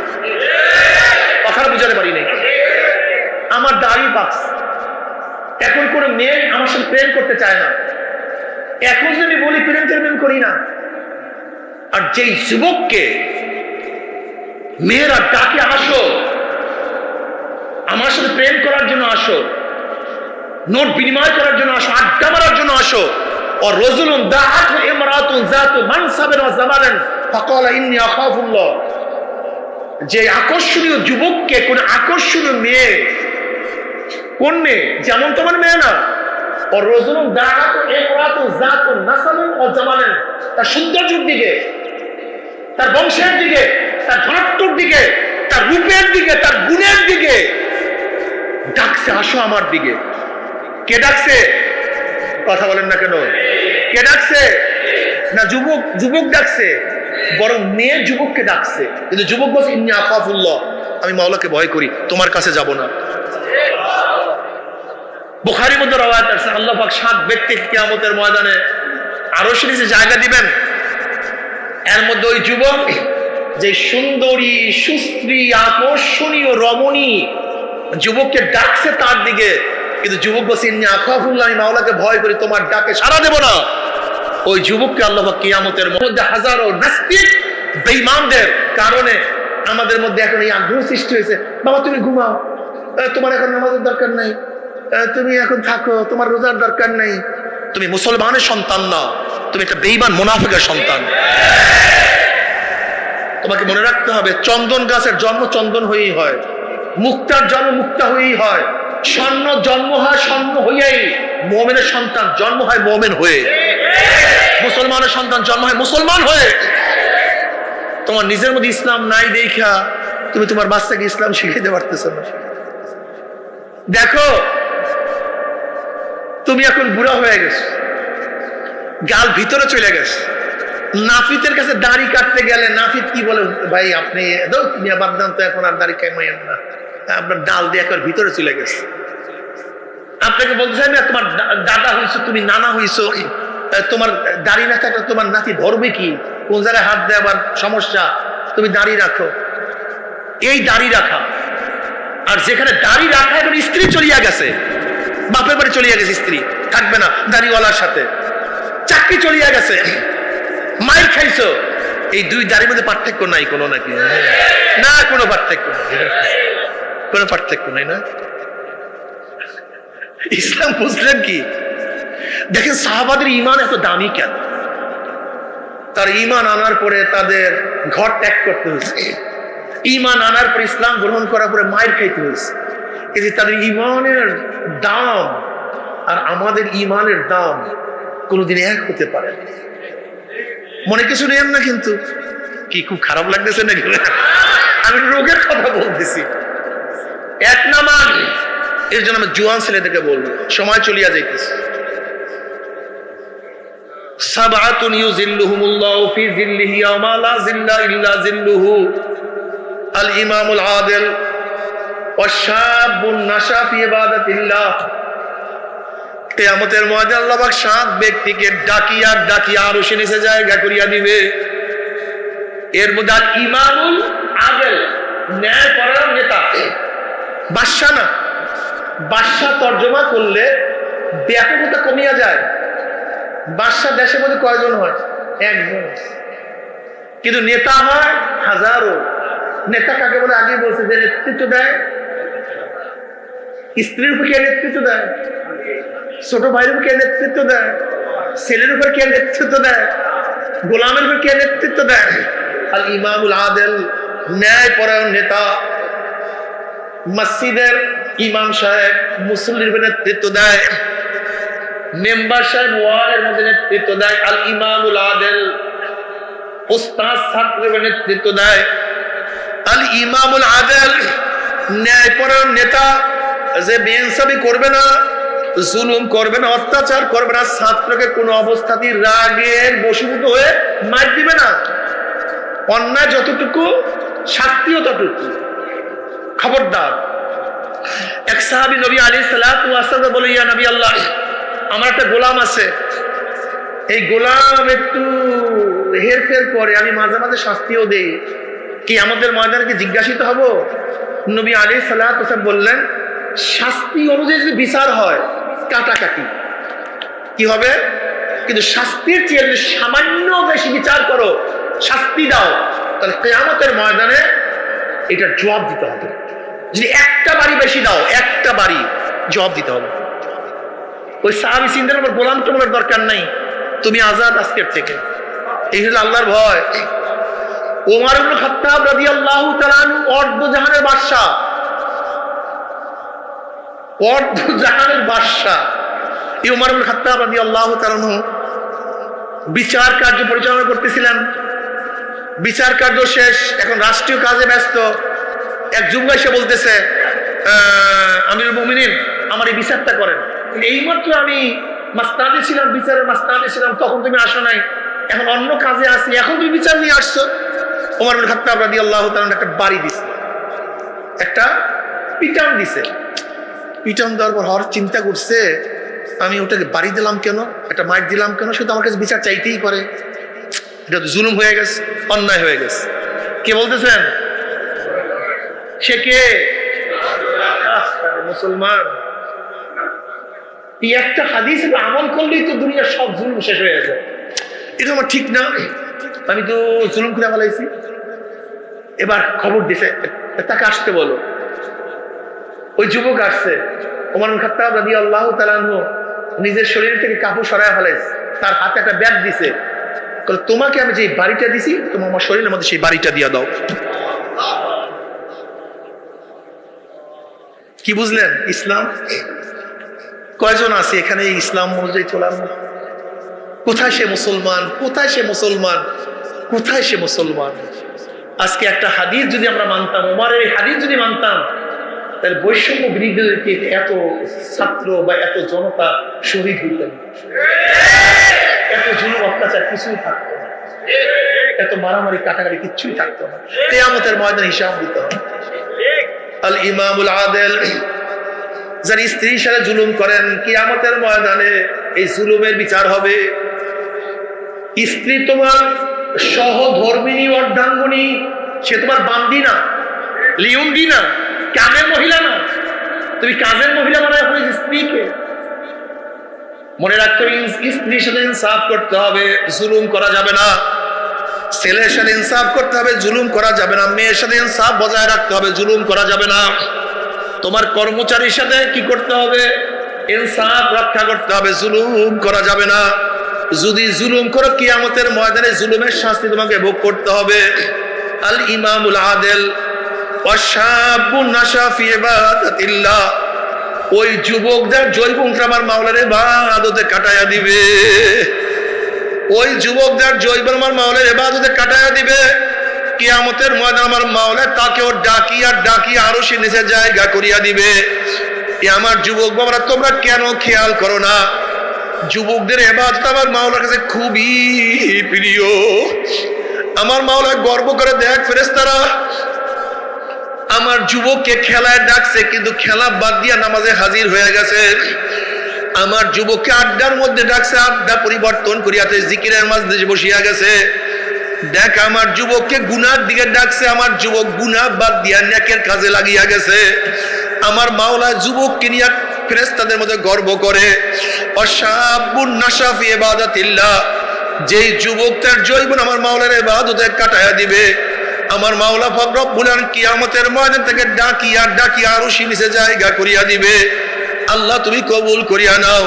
কথা বুঝাতে পারি নাই? আমার দাড়ি পাকছে, এখন কোনো মেয়ে আমার সাথে প্রেম করতে চায় না, এখন যদি বলি প্রেম করি না। আর যেই যুবককে মেয়েরা ডাকে আসো, আমার সাথে প্রেম করার জন্য আসো, নোট বিনিময় করার জন্য আসো, আড্ডা মারার জন্য আসো, আর রাজুলুন দাআতহু ইমরাতুন যাতু মানসাবিন ওয়া জামালিন ফাকালা ইন্নী আখাফুল্লাহ, যে আকর্ষণীয় যুবককে, কোন আকর্ষণীয় মেয়ে, কোন মেয়ে? যেমন তোমার মেয়ে না, রজুলুন দাআতু ইমরাতু যাতু নাসাবিন ওয়া জামালিন, তার সৌন্দর্যের দিকে, তার বংশের দিকে, তার ধনাত্মর দিকে, তার রূপের দিকে, তার গুণের দিকে ডাকছে, আসো আমার দিকে। কে ডাকছে? কথা বলেন না কেন? কে ডাকছে? না যুবক ডাকছে, বরং মেয়ে যুবককে ডাকছে। কিন্তু যুবক বলছে ইন্নী আখাফুল্লাহ, আমি মাওলাকে ভয় করি, তোমার কাছে যাব না। বুখারীর মধ্যে রওয়ায়াত আছে, আল্লাহ পাক 7 ব্যক্তিকে কিয়ামতের ময়দানে আরশের নিচে জায়গা দিবেন। এর মধ্যে ওই যুবক, যে সুন্দরী, সুশ্রী, আকর্ষণীয়, রমণী যুবককে ডাকছে তার দিকে, কিন্তু যুবক বলছে ইন্নী আখাফুল্লাহ, আমি মাওলাকে ভয় করি, তোমার ডাকে সাড়া দেব না। ওই যুবককে আল্লাহ পাক কিয়ামতের মধ্যে হাজারো নাস্তিক বেঈমানদের কারণে আমাদের মধ্যে এখন এই আগ্রহ সৃষ্টি হয়েছে, বাবা তুমি ঘুমাও, তোমার এখন নামাজের দরকার নাই, তুমি এখন থাকো, তোমার রোজার দরকার নাই। তুমি মুসলমানের সন্তান না, তুমি একটা বেঈমান মুনাফিকের সন্তান। তোমাকে মনে রাখতে হবে, চন্দন গাছের জন্ম চন্দন হয়েই হয়, মুক্তার জন্ম মুক্তা হয়েই হয়, স্বর্ণ জন্ম হয় স্বর্ণ হইয়াই, মুমিনের সন্তান জন্ম হয় মুমিন হয়ে, মুসলমানের সন্তান জন্ম হয় মুসলমান হয়ে। তোমার নিজের মধ্যে ইসলাম নাই দেখা তুমি তোমার বাচ্চাকে ইসলাম শিখাইতে পারতেছ না। দেখো তুমি এখন বুড়া হয়ে গেছো, গাল ভিতরে চলে গেছে। নাফিতের কাছে দাড়ি কাটতে গেলে নাফিত কি বলে, ভাই আপনি তুমি আবার দাম তো এখন আর দাড়ি কামাইয়েন না, আপনার ডাল দিয়ে একবার ভিতরে চলে গেছে। আপনাকে বলতে চাই না, তোমার দাদা হইছো, তুমি নানা হইছো, তোমার দাড়ি না থাকলে তোমার নাতি ধরবে কি, কোন জায়গায় হাত দেয় আবার সমস্যা, তুমি দাড়ি রাখো। এই দাড়ি রাখা, আর যেখানে দাড়ি রাখা এখন স্ত্রী চলিয়া গেছে, বাপের বাড়ি চলিয়া গেছে, স্ত্রী থাকবে না দাড়িওয়ালার সাথে, চাকরি চলিয়া গেছে, মাইর খাইছো, এই দুই দাড়ির মধ্যে পার্থক্য নাই কোনো নাকি? না, কোনো পার্থক্য নাই, কোনো পার্থক্য নাই। না, ইসলাম বুঝলেন কি? দেখেন সাহাবাদের ঈমান এত দামি কেন? তার ঈমান আনার পরে তাদের ঘর ত্যাগ করতে হয়েছে, ঈমান আনার পর ইসলাম গ্রহণ করার পরে মায়ের খাইতে হয়েছে। এই যে তাদের ঈমানের দাম আর আমাদের ঈমানের দাম কোনোদিন এক হতে পারে না। মনে কিছু নেন না, কিন্তু কি খুব খারাপ লাগতেছে নাকি? আমি রোগের কথা বলতেছি, এক নাম্বার। এর জন্য আমি জুয়ান ছেলেদেরকে বলবো, সময় চলিয়া যাইতেছে। সাবআতুন ইউযিল্লুহুমুল্লাহু ফি যিল্লিহি ইয়াওমা লা যিল্লা ইল্লা যিল্লুহু, আল ইমামুল আদিল ওয়া শাবুন নাশা ফি ইবাদাতিল্লাহ। কিয়ামতের ময়দানে আল্লাহ পাক 7 ব্যক্তিকে ডাকিয়া আরশের নিচে জায়গা করিয়া দিবে। এর মধ্যে আল ইমামুল আদিল, ন্যায়পরায়ণ নেতা, বাদশা না। বাদশা তর্জমা করলে ব্যাপকতা কমিয়া যায়। বাদশা দেশের মধ্যে কয়জন হয়? একজন। কিন্তু নেতা হয় হাজারো। নেতা কাকে বলে? আগে বলছে যে নেতৃত্ব দেয়, স্ত্রীর উপর কে নেতৃত্ব দেয়, ছোট ভাইয়ের উপর কে নেতৃত্ব দেয়, ছেলের উপর কে নেতৃত্ব দেয়, গোলামের উপর কে নেতৃত্ব দেয়? আল ইমামুল আদিল, ন্যায়পরায়ণ নেতা। মসজিদের ইমাম সাহেব মুসল্লির নেতৃত্ব দেয়, মেম্বার সাহেব ওয়ার্ডের মধ্যে নেতৃত্ব দেয়। আল ইমামুল আদিল, উস্তাদ ছাত্রের নেতৃত্ব দেয়। আল ইমামুল আদিল, ন্যায়পরায়ণ নেতা, যে বেইনসাফি করবে না, জুলুম করবে না, অত্যাচার করবে না, ছাত্রকে কোনো অবস্থাতেই রাগের বশীভূত হয়ে মার দিবে না। অন্যায় যতটুকু, শাস্তিও ততটুকু। খবরদার। এক সাহাবী নবী আলাইহিস সালাতু ওয়াস সালাম বলে, ইয়া নবী আল্লাহ, আমার একটা গোলাম আছে, এই গোলাম একটু হেরফের করে, আমি মাঝে মাঝে শাস্তিও দেই, কি আমাদের ময়দানে কি জিজ্ঞাসিত হব? নবী আলাইহিস সালাতু ওয়াস সালাম বললেন, শাস্তি অনুযায়ী যদি বিচার হয়, কাটাকাটি কি হবে, কিন্তু শাস্তির চেয়ে যদি সামান্য বেশি বিচার করো, শাস্তি দাও, তাহলে কিয়ামতের ময়দানে এটার জবাব দিতে হবে। যদি একটা বাড়ি বেশি দাও, একটা বাড়ি জবাব দিতে হবে। ওই সাহাবী চিন্তা করবার গোলাম তোমার দরকার নাই, তুমি আজাদ আজকের থেকে। এই হলো আল্লাহর ভয়। ওমর ইবনে খাত্তাব রাদিয়াল্লাহু তাআলা আনহু অর্ধজাহানের বাদশা, অর্ধজাহানের বাদশা। উমর ইবনে খাত্তাব রাদিয়াল্লাহু তাআলা আনহু বিচার কার্য পরিচালনা করতেছিলেন। বিচার কার্য শেষ, এখন রাষ্ট্রীয় কাজে ব্যস্ত। এক যুবক এসে বলতেছে, আমিরুল মুমিনিন, আমার এই বিচারটা করেন। এইমাত্র আমি মাস্তানে ছিলাম, বিচারের মাস্তানে ছিলাম, তখন তুমি আসো নাই, এখন অন্য কাজে আছি, এখন তুমি বিচার নিয়ে আসছো। ওমর ইবনে খাত্তাব রাদিয়াল্লাহু তাআলা একটা বাড়ি দিছে, একটা পিটান দিছে। পিটান দেওয়ার পর হর চিন্তা করছে, আমি ওটাকে বাড়ি দিলাম কেন, একটা মাইর দিলাম কেন, সে তো আমার কাছে বিচার চাইতেই পারে, এটা তো জুলুম হয়ে গেছে, অন্যায় হয়ে গেছে। কে বলতেছেন? সে কে? মুসলমান। এই একটা হাদিস আমল করলেই তো দুনিয়ার সব জুলুম শেষ হয়ে যায়। এটা আমার ঠিক না, আমি তো জুলুম করে ফেলাইছি। এবার খবর দিছে, তাকে আসতে বলো। ওই যুবক আসছে। ওমর ইবনে খাত্তাব রাদিয়াল্লাহু তাআলা আনহু নিজের শরীর থেকে কাপড় সরায় ফেলাইছে, তার হাতে একটা ব্যাগ দিছে, তোমাকে আমি যে বাড়িটা দিছি, তোমার আমার শরীরের মধ্যে সেই বাড়িটা দিয়ে দাও। কি বুঝলেন? ইসলাম কয়জন আছে এখানে ইসলাম অনুযায়ী চলার মতো? কোথায় সে মুসলমান? কোথায় সে মুসলমান? কোথায় সে মুসলমান? আজকে একটা হাদিস যদি আমরা মানতাম, ওমরের এই হাদিস যদি মানতাম, তাহলে বৈষম্য বিরোধীদেরকে এত ছাত্র বা এত জনতা শহীদ হইতেন, এত জুলুম অত্যাচার কিছুই থাকতো না, এত মারামারি কাটাকাটি কিচ্ছুই থাকতো না। কিয়ামতের ময়দানে হিসাব দিতে হবে। আল ইমামুল আদেল, যারা স্ত্রীর সাথে জুলুম করেন, কিয়ামতের ময়দানে এই জুলুমের বিচার হবে। স্ত্রী তোমার সহধর্মিনী, অর্ধাঙ্গনী, সে তোমার বান্দি না, লিউন্ডি না, কাজের মহিলা না। তুমি কাজের মহিলা বানায় হলে স্ত্রীকে। মনে রাখতে হবে, স্ত্রীর সাথে ইনসাফ করতে হবে, জুলুম করা যাবে না। ছেলের সাথে ইনসাফ করতে হবে, জুলুম করা যাবে না। মেয়ের সাথে ইনসাফ বজায় রাখতে হবে, জুলুম করা যাবে না। তোমার কর্মচারীর সাথে কি করতে হবে? ইনসাফ রক্ষা করতে হবে, জুলুম করা যাবে না। যদি জুলুম করো, কিয়ামতের ময়দানে জুলুমের শাস্তি তোমাকে ভোগ করতে হবে। আল ইমামুল আদেল ওয়াশাবুন নাশা ফি ইবাদাতিল্লাহ, ওই যুবকদের জৈবনটা আমার মাওলার ইবাদতে কাটায়া দিবে। ওই যুবকদের জৈবন আমার মাওলার ইবাদতে কাটায়া দিবে। কিয়ামতের ময়দানে আমার মাওলা তাকেও ডাকিয়া ডাকিয়া আরশের নিচে জায়গা করিয়া দিবে। আমার যুবক বাবারা, তোমরা কেন খেয়াল করো না? যুবকদের ইবাদত আমার মাওলার কাছে খুবই প্রিয়। আমার মাওলা গর্ব করে, দেখ ফেরেশতারা, আমার যুবককে খেলায় ডাকছে, কিন্তু খেলা বাদ দিয়া নামাজে হাজির হয়ে গেছে। আমার যুবককে আড্ডার মধ্যে ডাকছে, আড্ডা পরিবর্তন করিয়াতে জিকিরের মাঝে বসিয়া গেছে। দেখ, আমার যুবককে গুনার দিকে ডাকছে, আমার যুবক গুনাহ বাদ দিয়া নেকের কাজে লাগিয়া গেছে। আমার মাওলা যুবককে নিয়ে ফেরেশতাদের মধ্যে গর্ব করে। অশাবুন নাশা ফি ইবাদাতিল্লাহ, যেই যুবক তার জৈবন আমার মাওলার ইবাদতে কাটায়া দিবে, আমার মাওলা পাক রব্বুল আলামিন কিয়ামতের ময়দান থেকে ডাকিয়া ডাকিয়া আরশের নিচে জায়গা করিয়া দিবে। আল্লাহ তুমি কবুল করিয়া নাও।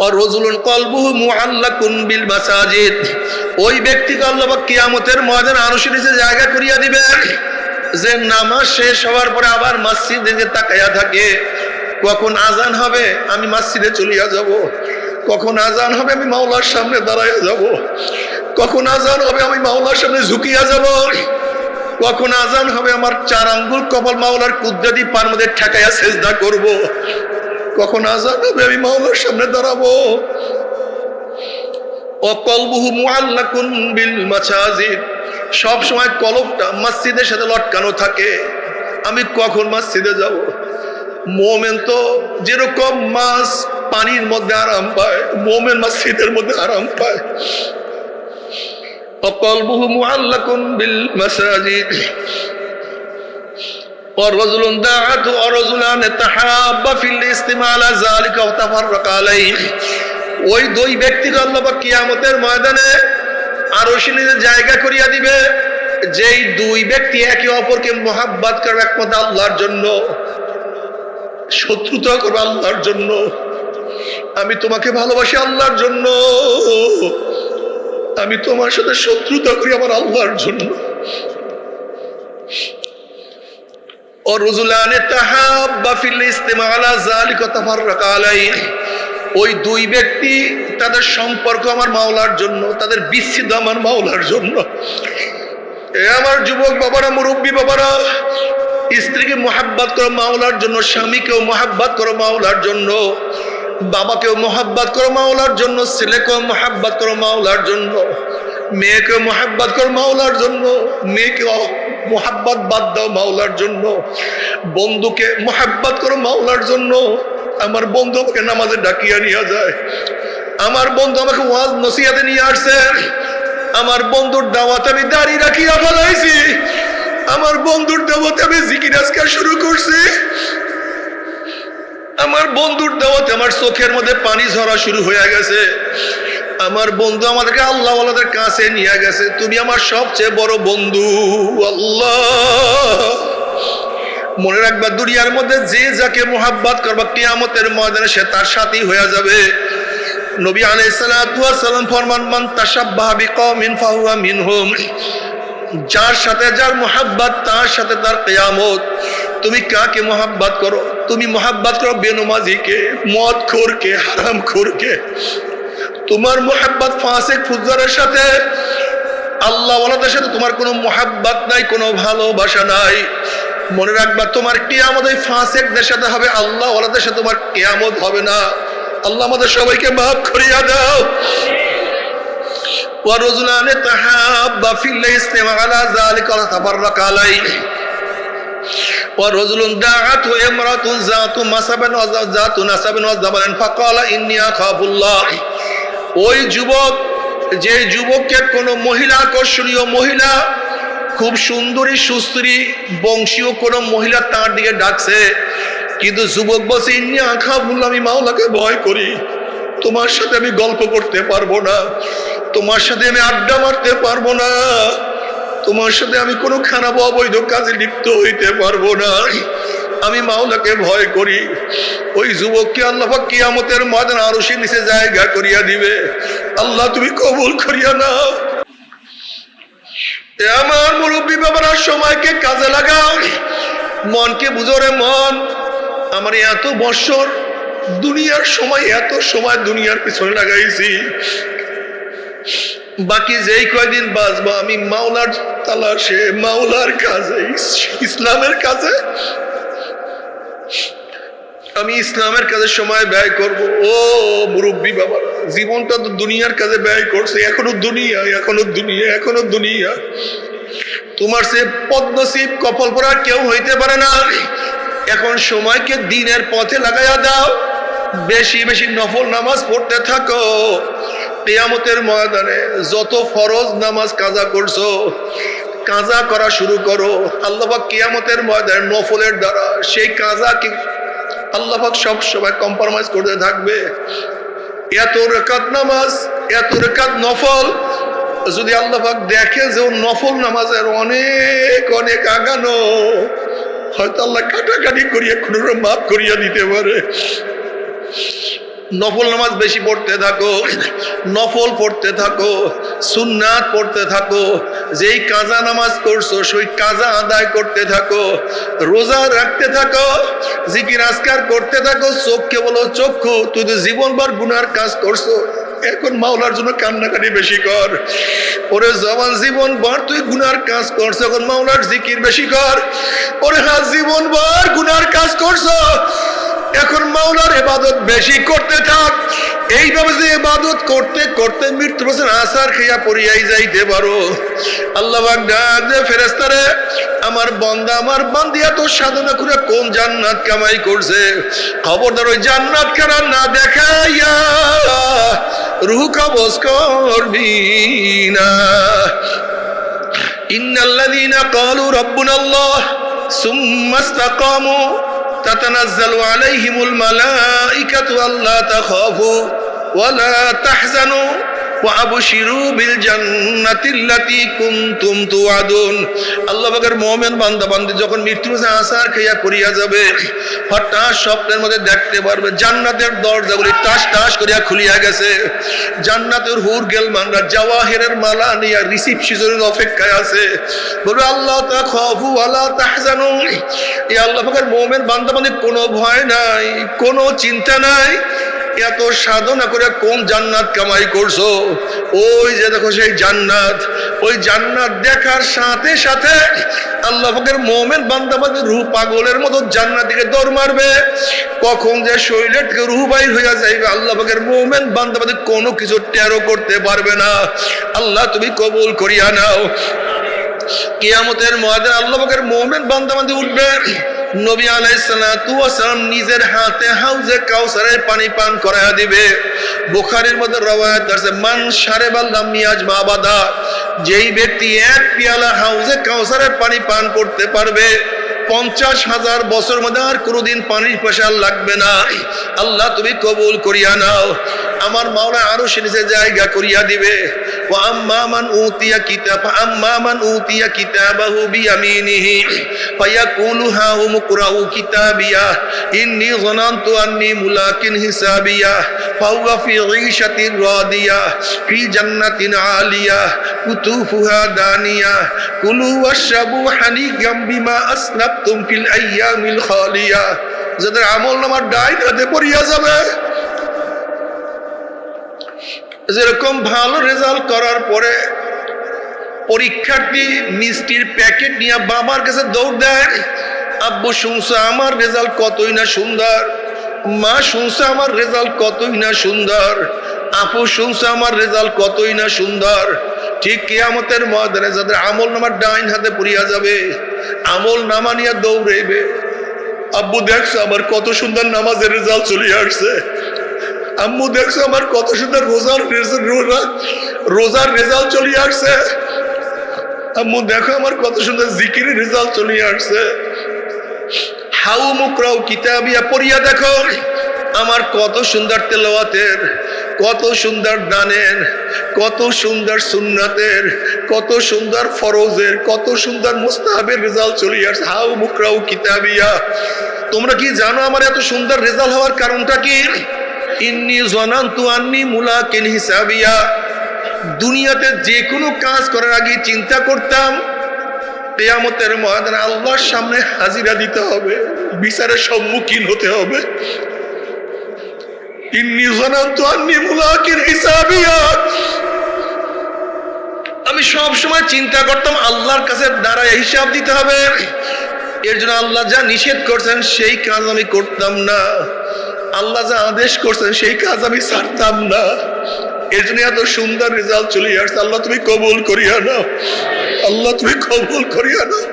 আর রাজুলুন কলবুহু মুআল্লাকুন বিল মাসাজিদ, ওই ব্যক্তিকে আল্লাহ পাক কিয়ামতের ময়দানে আরশের নিচে জায়গা করিয়া দিবে, যে নামাজ শেষ হওয়ার পরে আবার মসজিদে যে তাকায়া থাকে, কখন আজান হবে আমি মসজিদে চলিয়া যাব, কখন আজান হবে আমি মাওলার সামনে দাঁড়াইয়া যাব, কখন আজান হবে আমি মাওলার সামনে ঝুঁকিয়া যাব, কখন আজান হবে আমার 4 আঙ্গুল কপাল মাওলার কুদরতি পার মধ্যে ঠেকাইয়া সিজদা করব, কখন আজান হবে আমি মাওলার সামনে দাঁড়াবো। ও কলবুহু মুআল্লাকুন বিল মাসাজিদ, সব সময় কলবটা মসজিদের সাথে লটকানো থাকে, আমি কখন মসজিদে যাব। মুমিন তো যেরকম মাছ পানির মধ্যে আরাম পায়, মুমিন মসজিদের মধ্যে আরাম পায়। وقلبه معلق بالمساجد ورجل دعته ورجلان تحابا في الاستماع على ذلك وتفرق عليه, ওই দুই ব্যক্তিকে আল্লাহ পাক কিয়ামতের ময়দানে আরশের নিচে জায়গা করিয়া দিবে, যেই দুই ব্যক্তি একে অপরকে মহব্বত করবে একমাত্র আল্লাহর জন্য, শত্রুতা করবে আল্লাহর জন্য। আমি তোমাকে ভালোবাসি আল্লাহর জন্য, আমি তোমার সাথে শত্রুতা করি আমার আল্লাহর জন্য। ওয়ারজুলানে তাহাব্বা ফিল ইসতিমা আলা যালিকা তাফাররাকা আলাইহি, ওই দুই ব্যক্তি তাদের সম্পর্ক আমার মাওলার জন্য, তাদের বিচ্ছেদ আমার মাওলার জন্য। এ আমার যুবক বাবারা, মুরব্বী বাবারা, স্ত্রীকে মোহাব্বত করো মাওলার জন্য, স্বামীকেও মোহাব্বত করো মাওলার জন্য, বাবাকেও মোহাব্বত করো মাওলার জন্য, ছেলেকেও মোহাব্বত করো মাওলার জন্য, মেয়েকেও মোহাব্বত করো মাওলার জন্য, মেয়েকে মোহাব্বত বাদ দাও মাওলার জন্য, বন্ধুকে মোহাব্বত করো মাওলার জন্য। আমার বন্ধু আমাকে নামাজে ডাকিয়া নিয়ে যায়, আমার বন্ধু আমাকে ওয়াজ নসিহতে নিয়ে আসছে, আমার বন্ধুর দাওয়াতে আমি দাঁড়িয়ে রাখিয়া ফেলাইছি, আমার বন্ধুর দাওয়াতে আমি জিকির আজকার শুরু করছি, আমার বন্ধুর দাওয়াতে আমার চোখের মধ্যে পানি ঝরা শুরু হয়ে গেছে, আমার বন্ধু আমাদেরকে আল্লাহ ওয়ালাদের কাছে নিয়ে গেছে। তুমি আমার সবচেয়ে বড় বন্ধু আল্লাহ। মনে রাখবা, দুনিয়ার মধ্যে যে যাকে মোহাব্বত করবা কিয়ামতের ময়দানে সে তার সাথী হয়ে যাবে। নবী আলাইহিস সালাতু ওয়াস সালাম ফরমান, মান তাশাব্বাহা বিকওমিন ফাহুয়া মিনহুম, যার সাথে যার মোহাব্বত তার সাথে তার কিয়ামত। তুমি কাকে মোহাব্বত করো? তুমি মোহাব্বত করো বেনমাজিকে, মদখোরকে, হারামখোরকে। তোমার মোহাব্বত ফাসিক ফুজ্জারের সাথে, আল্লাহ ওয়ালাদের সাথে তোমার কোনো মোহাব্বত নাই, কোনো ভালোবাসা নাই। মনে রাখবা, তোমার কিয়ামত ওই ফাসিকদের সাথে হবে, আল্লাহ ওয়ালাদের সাথে তোমার কিয়ামত হবে না। আল্লাহ আমাদের সবাইকে মাফ করিয়া দাও। ওয়ারজুলানে তাহাব্বা ফিল্লাহি ইসতামা আলা যালিকা তাফাররাকা আলাইহি, ওয়ারজুলুন দাআতু ইমরাতুন যাতু মাসাবিন ওয়া যাতু নাসাবিন ওয়া যাবালিন ফাকালা ইন্নী আখাফুল্লাহ। ওই যুবক, যে যুবককে কোনো মহিলা, আকর্ষণীয় মহিলা, খুব সুন্দরী সুস্ত্রী বংশীয় কোনো মহিলা তার দিকে ডাকছে, কিন্তু যুবক বলছে ইন্নী আখাফুল্লাহ, আমি মাওলাকে ভয় করি, তোমার সাথে আমি গল্প করতে পারবো না, তোমার সাথে আমি আড্ডা মারতে পারবো না, তোমার সাথে আমি কোনো খারাপ অবৈধ কাজে লিপ্ত হইতে পারবো না, আমি মাওলাকে ভয় করি। ওই যুবককে আল্লাহ পাক কিয়ামতের ময়দানে আরশের নিচে জায়গা করিয়া দিবে। আল্লাহ তুমি কবুল করিয়া নাও। আমার মুরব্বী বাবারা, সময়কে কাজে লাগাও, মনকে বুঝো রে মন। আমার এত বছর দুনিয়ার সময়, এত সময় দুনিয়ার পিছনে লাগাইছি, বাকি যেই কয়দিন বাঁচবো আমি মাওলার তালাশে, মাওলার কাজে, ইসলামের কাজে, আমি ইসলামের কাজে সময় ব্যয় করব। ও মুরব্বী বাবা, জীবনটা তো দুনিয়ার কাজে ব্যয় করছে, এখনো দুনিয়া, এখনো দুনিয়া, এখনো দুনিয়া। তোমার সে পদ্মশিব কপাল পরা কেউ হইতে পারে না। এখন সময়কে দিনের পথে লাগাইয়া দাও, বেশি বেশি নফল নামাজ পড়তে থাকো। কিয়ামতের ময়দানে যত ফরজ নামাজ কাজা করছো, কাজা করা শুরু করো। আল্লাহ পাক কিয়ামতের ময়দানে নফলের দ্বারা সেই কাজাকে আল্লাহ পাক সব সময় কম্প্রোমাইজ করতে থাকবে। এত রাকাত নামাজ, এত রাকাত নফল, যদি আল্লাহ পাক দেখে যে নফল নামাজের অনেক অনেক আগানো, হয়তো আল্লাহ কাটাকাটি করিয়া কোনো মাফ করিয়া দিতে পারে। নফল নামাজ বেশি পড়তে থাকো, নফল পড়তে থাকো, সুন্নাত পড়তে থাকো। যেই কাজা নামাজ করছো সেই কাজা আদায় করতে থাকো, রোজা রাখতে থাকো, জিকির আজকার করতে থাকো। চোখকে বলো, চক্ষু তুই তো জীবনভর গুনার কাজ করছো, এখন মাওলার জন্য কান্নাকাটি বেশি কর। ওরে জবান, জীবনভর তুই গুনার কাজ করছো, এখন মাওলার জিকির বেশি কর। ওরে হাত, জীবনভর গুনার কাজ করছো, এখন মাওলার ইবাদত বেশি করতে থাক। এইভাবে যে ইবাদত করতে করতে মৃত্যু বছর আসার খেয়া পড়িয়াই যাইতে পারো। আল্লাহ পাক ডাক দে, ফেরেশতারে, আমার বান্দা, আমার বান্দিয়া তো সাধনা করে কোন জান্নাত কামাই করছে, খবরদার ওই জান্নাত খানা না দেখাইয়া রূহ কবজ করবি না। ইন্নাল্লাযীনা ক্বালু রাব্বুনাল্লাহ সুম্মা ইসতাকামু তাতানাজ্জালু আলাইহিমুল মালাইকাতু আল্লা তাখাফু ওয়া লা তাহজানু ওয়া আবশিরু বিল জান্নাতিল্লাতী কুনতুম তুআদুন। আল্লাহ পাকের মুমিন বান্দা-বান্দী যখন মৃত্যুর আসার খেয়া করিয়া যাবে, হঠাৎ স্বপ্নের মধ্যে দেখতে পারবে জান্নাতের দরজাগুলি টাস টাস করিয়া খুলিয়া গেছে। জান্নাতের হুর গেলমানরা জাওয়াহিরের মালা নিয়ে রিসিপশনের অপেক্ষায় আছে। বলবে আল্লাহ তাখাফু ওয়ালা তাহজানু, এই আল্লাহ পাকের মুমিন বান্দা-বান্দী কোনো ভয় নাই, কোনো চিন্তা নাই। এত সাধনা করে কোন জান্নাত কামাই করছো? ওই যে দেখো সেই জান্নাত। ওই জান্নাত দেখার সাথে সাথে আল্লাহ পাকের মুমিন বান্দা-বান্দীর রূহ পাগলের মতো জান্নাত দিকে দৌড় মারবে। কখন যে শরীরের থেকে রূহ বাইর হইয়া যাইবে আল্লাহ পাকের মুমিন বান্দা-বান্দী কোনো কিছু টেরও করতে পারবে না। আল্লাহ তুমি কবুল করিয়া নাও। কিয়ামতের ময়দানে আল্লাহ পাকের মুমিন বান্দা-বান্দী উঠবে। নবী আলাইহিস সালাতু ওয়াস সালাম নিজের হাতে হাউজে কাউসারের পানি পান করায়া দিবে। বুখারীর মধ্যে রওয়ায়াত আছে, মান শারিবা লাম ইয়াজমা আবাদা, যেই ব্যক্তি এক পেয়ালা হাউজে কাউসারের পানি পান করতে পারবে 50,000 বছর মধ্যে আর কোনোদিন পানির পেশা লাগবে না। আল্লাহ তুমি কবুল করিয়া নাও। আমার মাওলা আরো সে নিচে জায়গা করিয়া দিবে। ওয়া আম্মা মান উতিয়া কিতাবাহু বিয়ামিনিহি ফায়াকুলু হাউম কুরাউ কিতাবিয়া ইন্নী যানানতু আন্নী মুলাকিন হিসাবিয়া ফাহুয়া ফি ঈশাতির রাদিয়া ফি জান্নাতিন আলিয়া কুতুফুহা দানিয়া কুলু ওয়াশরাবু হানিয়াম বিমা আসলাফতুম ফিল আইয়ামিল খালিয়া। যাদের আমলনামার ডাইন হাতে পড়িয়া যাবে, যেরকম ভালো রেজাল্ট করার পরে পরীক্ষার্থী মিষ্টির প্যাকেট নিয়ে বাবার কাছে দৌড় দেয়, আব্বু শুনছো আমার রেজাল্ট কতই না সুন্দর, মা শুনছো আমার রেজাল্ট কতই না সুন্দর, আপু শুনছো আমার রেজাল্ট কতই না সুন্দর। ঠিক কিয়ামতের ময়দানে যাদের আমল নামার ডাইন হাতে পড়িয়া যাবে, আমল নামা নিয়ে দৌড়াইবে, আব্বু দেখছো আমার কত সুন্দর নামাজের রেজাল্ট চলে আসছে, আম্মু দেখছো আমার কত সুন্দর রোজার রেজাল্ট চলে আসছে, আম্মু দেখো আমার কত সুন্দর জিকিরের রেজাল্ট চলে আসছে। হাউ মুকরাউ কিতাবিয়া, পড়িয়া দেখো আমার কত সুন্দর তেলাওয়াতের, কত সুন্দর দানের, কত সুন্দর সুন্নাতের, কত সুন্দর ফরজের, কত সুন্দর মুস্তাহাবের রেজাল্ট চলে আসছে। হাউ মুকরাউ কিতাবিয়া, তোমরা কি জানো আমার এত সুন্দর রেজাল্ট হওয়ার কারণটা কি? ইন্নী যানানতু আন্নী মুলাকিন হিসাবিয়া, দুনিয়াতে যে কোনো কাজ করার আগে চিন্তা করতাম কিয়ামতের ময়দানে আল্লাহর সামনে হাজিরা দিতে হবে, বিচারের সম্মুখীন হতে হবে। ইন্নী যানানতু আন্নী মুলাকিন হিসাবিয়া, আমি সব সময় চিন্তা করতাম আল্লাহর কাছে দাঁড়ায় হিসাব দিতে হবে। এর জন্য আল্লাহ যা নিষেধ করছেন সেই কাজ আমি করতাম না, আল্লাহ যা আদেশ করছেন সেই কাজ আমি ছাড়তাম না। এর জন্য এত সুন্দর রেজাল্ট চলে আসছে। আল্লাহ তুমি কবুল করিয়া নাও, আল্লাহ তুমি কবুল করিয়া নাও।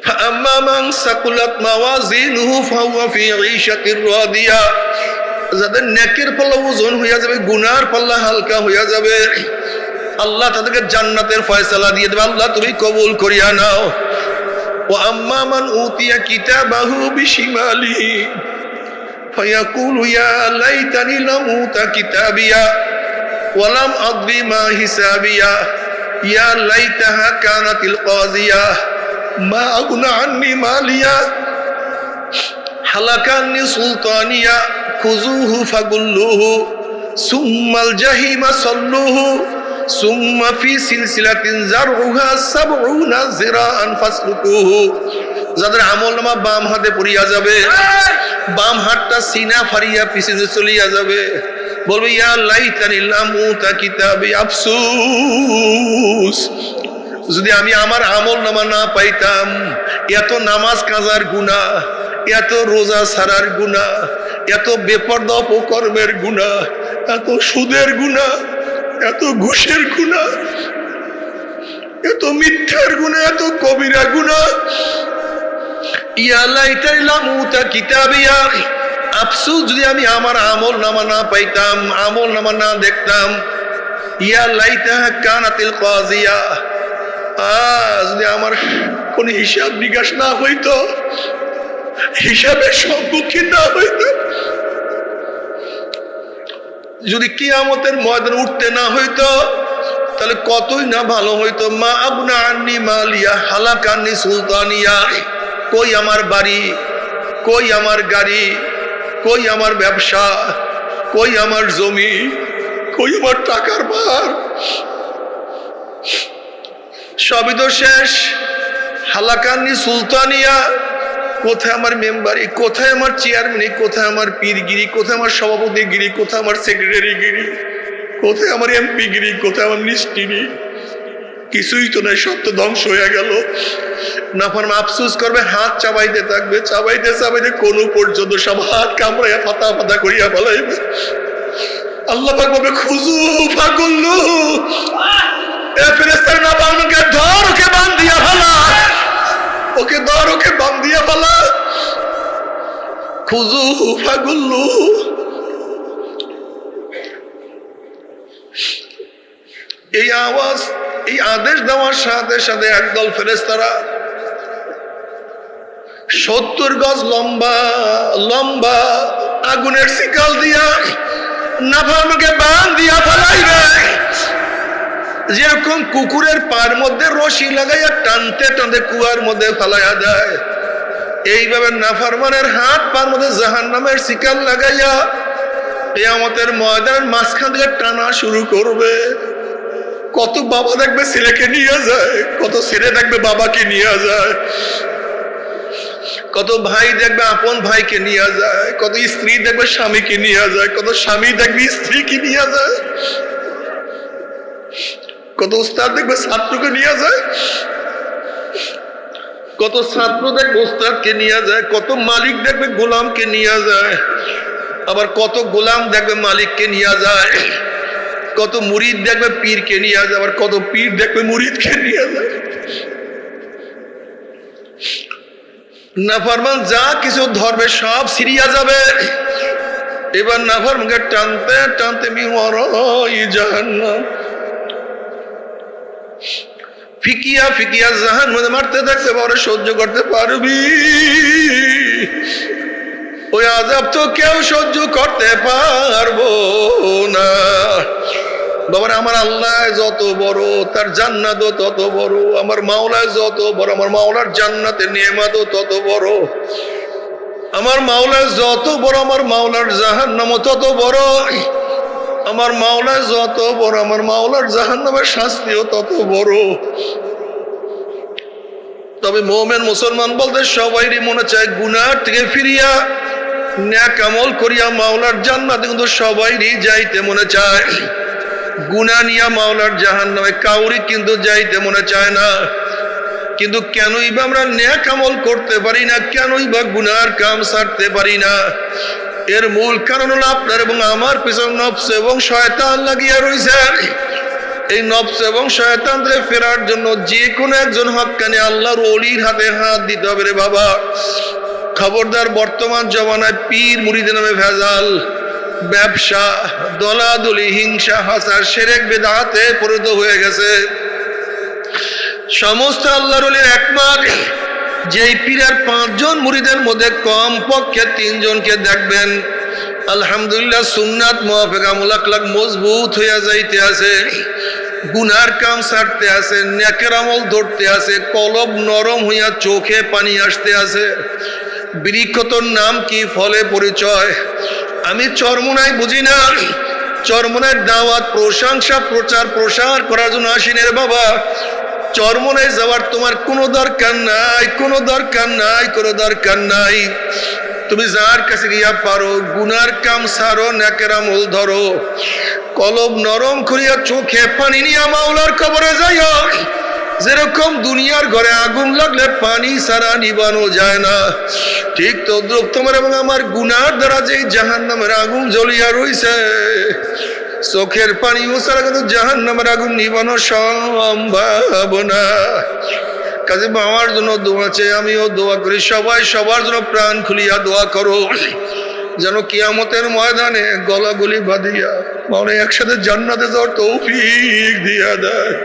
ফাআম্মা মান সাকুলাত মাওয়াজিনুহু ফাহুয়া ফি ঈশাতির রাদিয়া, যাদের নেকের পাল্লা ওজন হইয়া যাবে, গুনার পাল্লা হালকা হইয়া যাবে, আল্লাহ তাদেরকে জান্নাতের ফয়সালা দিয়ে দেবে। আল্লাহ তুমি কবুল করিয়া নাও। ওয়া আম্মা মান উতিয়া কিতাবাহু বিশিমালিহি ফায়াকুলু ইয়া লাইতানি লাম উতা কিতাবিয়া ওয়া লাম আদরি মা হিসাবিয়া ইয়া লাইতাহা কানাতিল কাযিয়া মা আগনা আন্নি মালিয়া হালাকান্নি সুলতানিয়া খুযুহু ফাগুল্লুহু সুম্মাল জাহিমা সাল্লুহু সুম্মা ফি সিলসিলাতিন যারউহা ৭০ যিরাআন ফাসলুকুহু। যাদের আমলনামা বাম হাতে পড়িয়া যাবে, বাম হাতটা সিনা ফাড়িয়া পিছনে চলিয়া যাবে, বলবে ইয়া লাইতানি লাম উতা কিতাবি, আফসোস যদি আমি আমার আমলনামা না পাইতাম। এত নামাজ কাজার গুনাহ, এত রোজা ছাড়ার গুনাহ, এত বেপরদা অপকর্মের গুনাহ, এত সুদের গুনাহ, এত ঘুষের গুনাহ, এত মিথ্যার গুনাহ, এত কবিরা গুনাহ। ইয়া লাইতানি লাম উতা কিতাবিয়া, আফসোস যদি আমি আমার আমলনামা না পাইতাম, আমলনামা না দেখতাম। ইয়া লাইতাহা কানাতিল কাযিয়া, যদি আমার কোন হিসাব নিকাশ না হইতো, হিসাবের সম্মুখীন না হইতো। যদি কিয়ামতের ময়দান উঠতে না হইতো তাহলে কতই না ভালো হইতো। মা আবনা আন্নি মালিয়া হালাকান্নি সুলতানিয়া, কই আমার বাড়ি, কই আমার গাড়ি, কই আমার ব্যবসা, কই আমার জমি, কই আমার টাকার ভার, সবই তো শেষ। হালাকান্নি সুলতানিয়া, কোথায় আমার মেম্বারি, কোথায় আমার চেয়ারম্যানি, কোথায় আমার পীরগিরি, কোথায় আমার সভাপতিগিরি, কোথায় আমার সেক্রেটারিগিরি, কোথায় আমার এমপিগিরি, কোথায় আমার মিনিস্ট্রি, কিছুই তো নাই, সব তো ধ্বংস হয়ে গেল। নাফরমান আফসোস করবে, হাত চাবাইতে থাকবে, চাবাইতে চাবাইতে কোন পর্যন্ত সব হাত কামড়াইয়া পাতা পাতা করিয়া ফেলাইবে। আল্লাহ পাক বলবে খুজু ফাকুল্লু, এ ফেরেশতার নাফরমানকে ধর, ওকে বান্ধিয়া ফেলা, ওকে ধর, ওকে বান্ধিয়া ফেলা। খুজু ফাকুল্লু। এই আওয়াজ, এই আদেশ দেওয়ার সাথে সাথে একদল ফেরেশতারা 70 গজ লম্বা লম্বা আগুনের শিকল দিয়া নাফরমানকে বান্ধিয়া ফেলাইবে। যেরকম কুকুরের পায়ের মধ্যে রশি লাগাইয়া টানতে টানতে কুয়ার মধ্যে ফেলাইয়া দেয়, এইভাবে নাফরমানের হাত পায়ের মধ্যে জাহান্নামের শিকল লাগাইয়া কিয়ামতের ময়দানের মাঝখান থেকে টানা শুরু করবে। কত বাবা দেখবে ছেলেকে নিয়ে যায়, কত ছেলে দেখবে বাবাকে নিয়ে যায়, কত ভাই দেখবে আপন ভাইকে নিয়ে যায়, কত স্ত্রী দেখবে স্বামীকে নিয়ে যায়, কত স্বামী দেখবে স্ত্রীকে নিয়ে যায়, কত উস্তাদ দেখবে ছাত্রকে নিয়ে যায়, কত ছাত্র দেখবে উস্তাদকে নিয়ে যায়, কত মালিক দেখবে গোলামকে নিয়ে যায়, আবার কত গোলাম দেখবে মালিককে নিয়ে যায়, কত মুরিদ দেখবে পীরকে নিয়ে যায়, আবার কত পীর দেখবে মুরিদকে নিয়ে যায়। নাফরমান যা কিছু ধরবে সব ছিড়িয়া যাবে। এবার নাফরমানকে টানতে টানতে জাহান্নাম ফিকিয়া ফিকিয়া জাহান্নামে মারতে থাকতে, বাবা সহ্য করতে পারবি? ওই আযাব তো কেউ সহ্য করতে পারবো না। বাবার আমার আল্লাহ যত বড়, তার জান্নাতও তত বড়। আমার মাওলা যত বড়, আমার মাওলার জান্নাতের নিয়ামতও তত বড়। আমার মাওলা যত বড়, আমার মাওলার জাহান্নামও তত বড়। আমার মাওলা যত বড়, আমার মাওলার জাহান্নামের শাস্তিও তত বড়। তবে মুমিন মুসলমান বলতে সবাইরই মনে চায় গুনাহ থেকে ফিরিয়া নেক আমল করিয়া মাওলার জান্নাতে, কিন্তু সবাইরই যাইতে মনে চায়। গুনাহ নিয়া মাওলার জাহান্নামে কাউরি কিন্তু যাইতে মনে চায় না। কিন্তু কেনই বা আমরা নেক আমল করতে পারি না, কেনই বা গুনার কাম ছাড়তে পারি না? এর মূল কারণ হলো আপনার এবং আমার পিছনে নফস এবং শয়তান লাগিয়া রয়েছে। এই নফস এবং শয়তান থেকে ফেরার জন্য যে কোনো একজন হক্কানি আল্লাহর ওলির হাতে হাত দিতে হবে রে বাবা। খবরদার, বর্তমান জমানায় পীর মুরিদের নামে ভেজাল, ব্যবসা, দলাদলি, হিংসা, হাসার, শিরক, বিদআতে পরিণত হয়ে গেছে। সমস্ত আল্লাহর ওলির একমাত্র যেই পীরের 5 জন মুরিদের মধ্যে কম পক্ষে 3 জনকে দেখবেন আলহামদুলিল্লাহ সুন্নাত মুওয়াফিক আমল আখলাক মজবুত হইয়া যাইতে আছে, গুনার কাম ছাড়তে আছে, নেকের আমল ধরতে আছে, কলব নরম হইয়া চোখে পানি আসতে আছে। বৃক্ষতর নাম কি, ফলে পরিচয়। আমি চরমোনাই বুঝি না, চরমোনার দাওয়াত, প্রশংসা, প্রচার প্রসার করার জন্য আসিনি রে বাবা। চরমোনায় যাওয়ার তোমার কোনো দরকার নাই, কোনো দরকার নাই, কোনো দরকার নাই। তুমি যার কাছে গিয়া পারো গুনার কাম ছাড়ো, নেকের আমল ধরো, কলব নরম করিয়া চোখে পানি নিয়া মাওলার কবরে যাইও। যেরকম দুনিয়ার ঘরে আগুন লাগলে পানি ছাড়া নিবানো যায় না, ঠিক তদ্রুপ তোমার এবং আমার গুনার দ্বারা যেই জাহান্নামের আগুন জ্বলিয়া রইছে, চোখের পানি ছাড়া কিন্তু জাহান্নামের আগুন নিবানো সম্ভব না। কাজে আমার জন্য দোয়া চাই, আমিও দোয়া করি, সবাই সবার জন্য প্রাণ খুলিয়া দোয়া করো, যেন কিয়ামতের ময়দানে গলাগলি বাঁধিয়া মানে একসাথে জান্নাতে যাওয়ার তৌফিক দিয়া দেয়।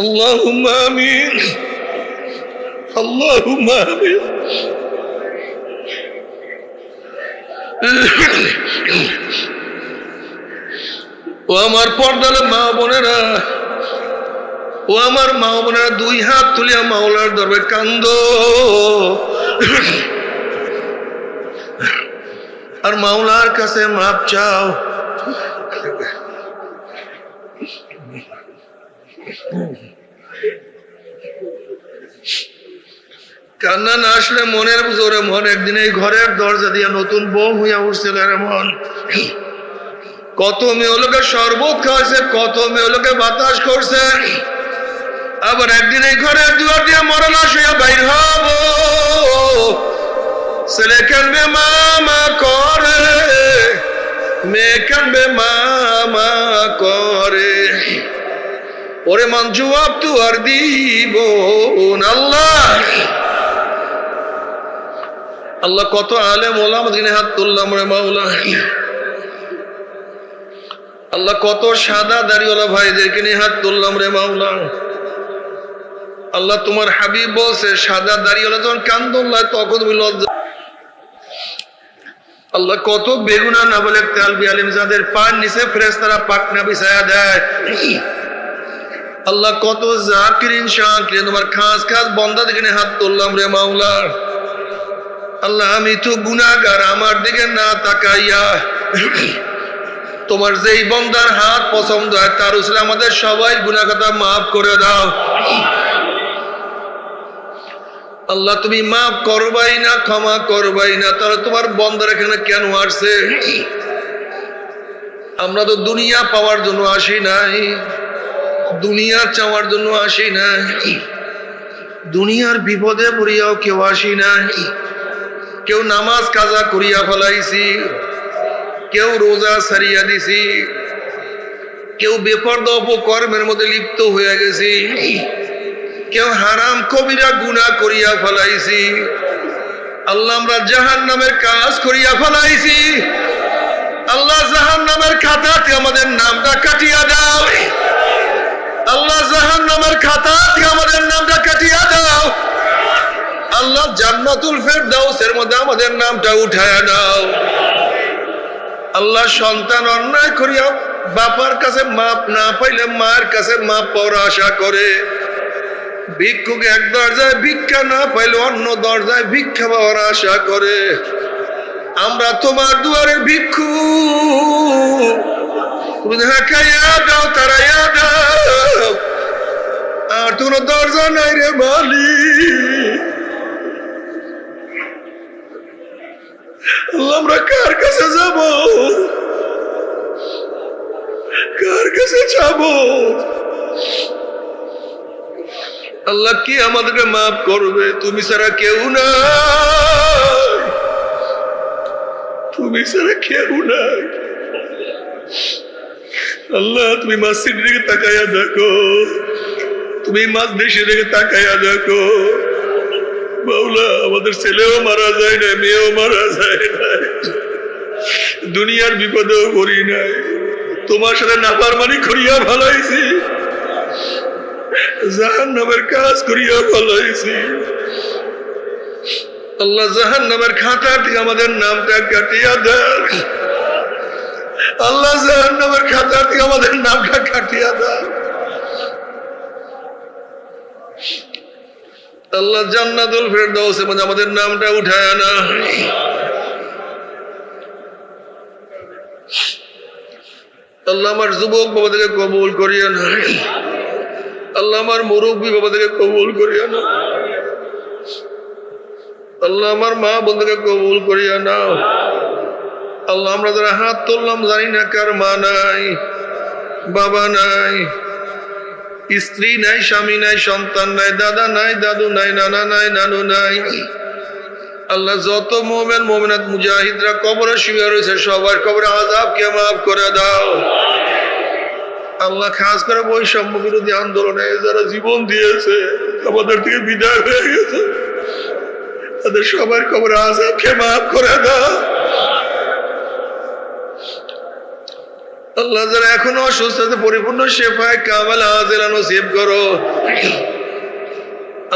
আল্লাহুম্মা আমিন, আল্লাহুম্মা আমিন। ও আমার পর্দার মা বোনেরা, ও আমার মা বোনেরা, দুই হাত তুলিয়া মাওলার দরবারে কান্দো আর মাওলার কাছে মাপ চাও। কান্না না আসলে মনের জোরে মন একদিন এই ঘরের দরজা দিয়ে নতুন বউ হইয়া উঠছিল রে মন। কত মেয়ে লোকে শরবত খাওয়াছে, কত মেয়ে লোকে বাতাস করছে, আবার একদিন এই ঘরের দুয়ার দিয়ে মরণ আসিয়া বাইর হব। ছেলে কানবে মামা করে, মেয়ে কানবে মামা করে, ওরে মান জবাব তু আর দিব আল্লাহ। আল্লাহ কত আলেম ওলামা দিনে হাত তুললাম রে মাওলা। আল্লাহ কত সাদা দাড়িওয়ালা ভাইদেরকে নিয়ে হাত তুললাম রে মাওলা। আল্লাহ তোমার হাবিব বলছে সাদা দাড়িওয়ালা যখন কান্দোল্লাহ তখন তুমি লজ্জা। আল্লাহ কত বেগুনা না বলে তালবি আলিম যাদের পার নিচে ফেরেশতারা পাকনা বিছায়া দেয়। আল্লাহ কত জাকিরিন শাকিরিন তোমার খাস খাস বান্দা দিকে নিয়ে হাত তুললাম রে মাওলা। আল্লাহ আমি তো গুনাহগার, আমার দিকে না তাকাইয়া তোমার যেই বান্দার হাত পছন্দ হয় তার উপরে আমাদের সবাই গুনাহ কথা মাফ করে দাও। আল্লাহ তুমি মাফ করবাই না, ক্ষমা করবাই না, তাহলে তোমার বান্দার এখানে কেন আসছে? আমরা তো দুনিয়া পাওয়ার জন্য আসি নাই, দুনিয়া চাওয়ার জন্য আসি নাই, দুনিয়ার বিপদে পড়িয়াও কেউ আসি নাই। কেউ নামাজ কাজা করিয়া ফেলাইছি, কেউ রোজা ছাড়িয়া দিছি, কেউ বেপরদা অপকর্মের মধ্যে লিপ্ত হয়ে গেছি, কেউ হারাম কবিরা গুনাহ করিয়া ফেলাইছি। আল্লাহ আমরা জাহান্নামের কাজ করিয়া ফেলাইছি। আল্লাহ জাহান্নামের খাতাতে আমাদের নামটা কাটিয়া দাও। আল্লাহ জাহান্নামের খাতাতে আমাদের নামটা কাটিয়া দাও। আল্লাহ জান্নাতুল ফেরদাউসের মধ্যে আমাদের নামটা উঠায়া দাও। আল্লাহ সন্তান অন্যায় করিয়া বাবার কাছে মাপ না পাইলে মায়ের কাছে মাপ পাওয়ার আশা করে, ভিক্ষুক এক দরজায় ভিক্ষা না পাইলে অন্য দরজায় ভিক্ষা পাওয়ার আশা করে। আমরা তোমার দুয়ারের ভিক্ষু, তুমি ঢাকাইয়া দাও, তারাইয়া দাও, আর কোনো দরজা নাই রে মালিক। আমরা কার কাছে যাব, কার কাছে যাব? আল্লাহ কি আমাদেরকে মাফ করবে? তুমি ছাড়া কেউ নাই, তুমি ছাড়া কেউ নাই। আল্লাহ তুমি মসজিদের দিকে তাকাইয়া দেখো, তুমি দেশের দিকে তাকাইয়া দেখো। মাওলা আমাদের ছেলেও মারা যায় না, মেয়েও মারা যায় না, দুনিয়ার বিপদেও করি নাই, তোমার সাথে নাফরমানি করিয়া ফেলাইছি, জাহান্নামের কাজ করিয়া ফেলাইছি। আল্লাহ জাহান্নামের খাতা থেকে আমাদের নামটা কাটিয়া দেন। আল্লাহ জাহান্নামের খাতা থেকে আমাদের নামটা কাটিয়া দেন। আল্লাহ জান্নাতুল ফেরদাউসের মধ্যে আমাদের নামটা উঠায় না। আল্লাহ আমার যুবক বাবাদেরকে কবুল করিয়া না। আল্লাহ আমার মুরব্বী বাবাদেরকে কবুল করিয়া না। আল্লাহ আমার মা বোনদেরকে কবুল করিয়া নাও। আল্লাহ আমরা যারা হাত তুললাম জানি না কার মা নাই, বাবা নাই, স্ত্রী নাই, স্বামী নাই, সন্তান নাই, দাদা নাই, দাদু নাই, নানা নাই, নানু নাই। আল্লাহ যত মুমিন মুমিনাত মুজাহিদরা কবরে শুয়ে রয়েছে সবার কবরে আযাবকে মাফ করে দাও। আল্লাহ খাস করে বৈষম্য বিরোধী আন্দোলনে যারা জীবন দিয়েছে, আমাদের থেকে বিদায় হয়ে গেছে, তাদের সবার কবরে আযাবকে মাফ করে দাও। আল্লাহ যারা এখনো অসুস্থ আছে পরিপূর্ণ শেফায়ে কামেল আজেলা নসিব করো।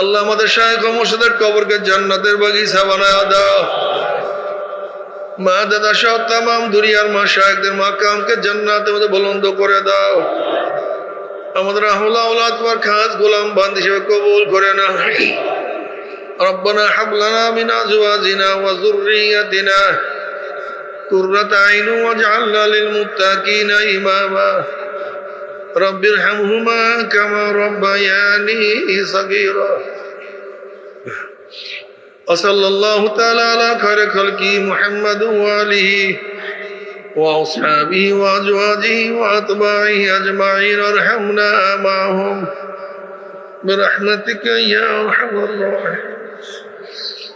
আল্লাহ আমাদের শায়েখ ও মুর্শিদের কবরকে জান্নাতের বাগিচা বানায়া দাও। মা দাদা সহ তামাম দুনিয়ার মাশায়েখদের মাকামকে জান্নাতের মধ্যে বুলন্দ করে দাও। আমাদের আহলা আওলাদ তোমার খাস গোলাম বান্দী হিসেবে কবুল করে নাও। রব্বানা হাব লানা মিন আজওয়াজিনা ওয়া যুররিয়াতিনা কুররাতা আইন ওয়াজআলনা লিল মুত্তাকিনা ইমামা। রব্বিরহামহুমা কামা রাব্বায়ানি সগীরা। وصلى الله تعالى على خير خلقه محمد وآله وأصحابه وأزواجه وأتباعه أجمعين ارحمنا معهم برحمتك يا أرحم الراحمين.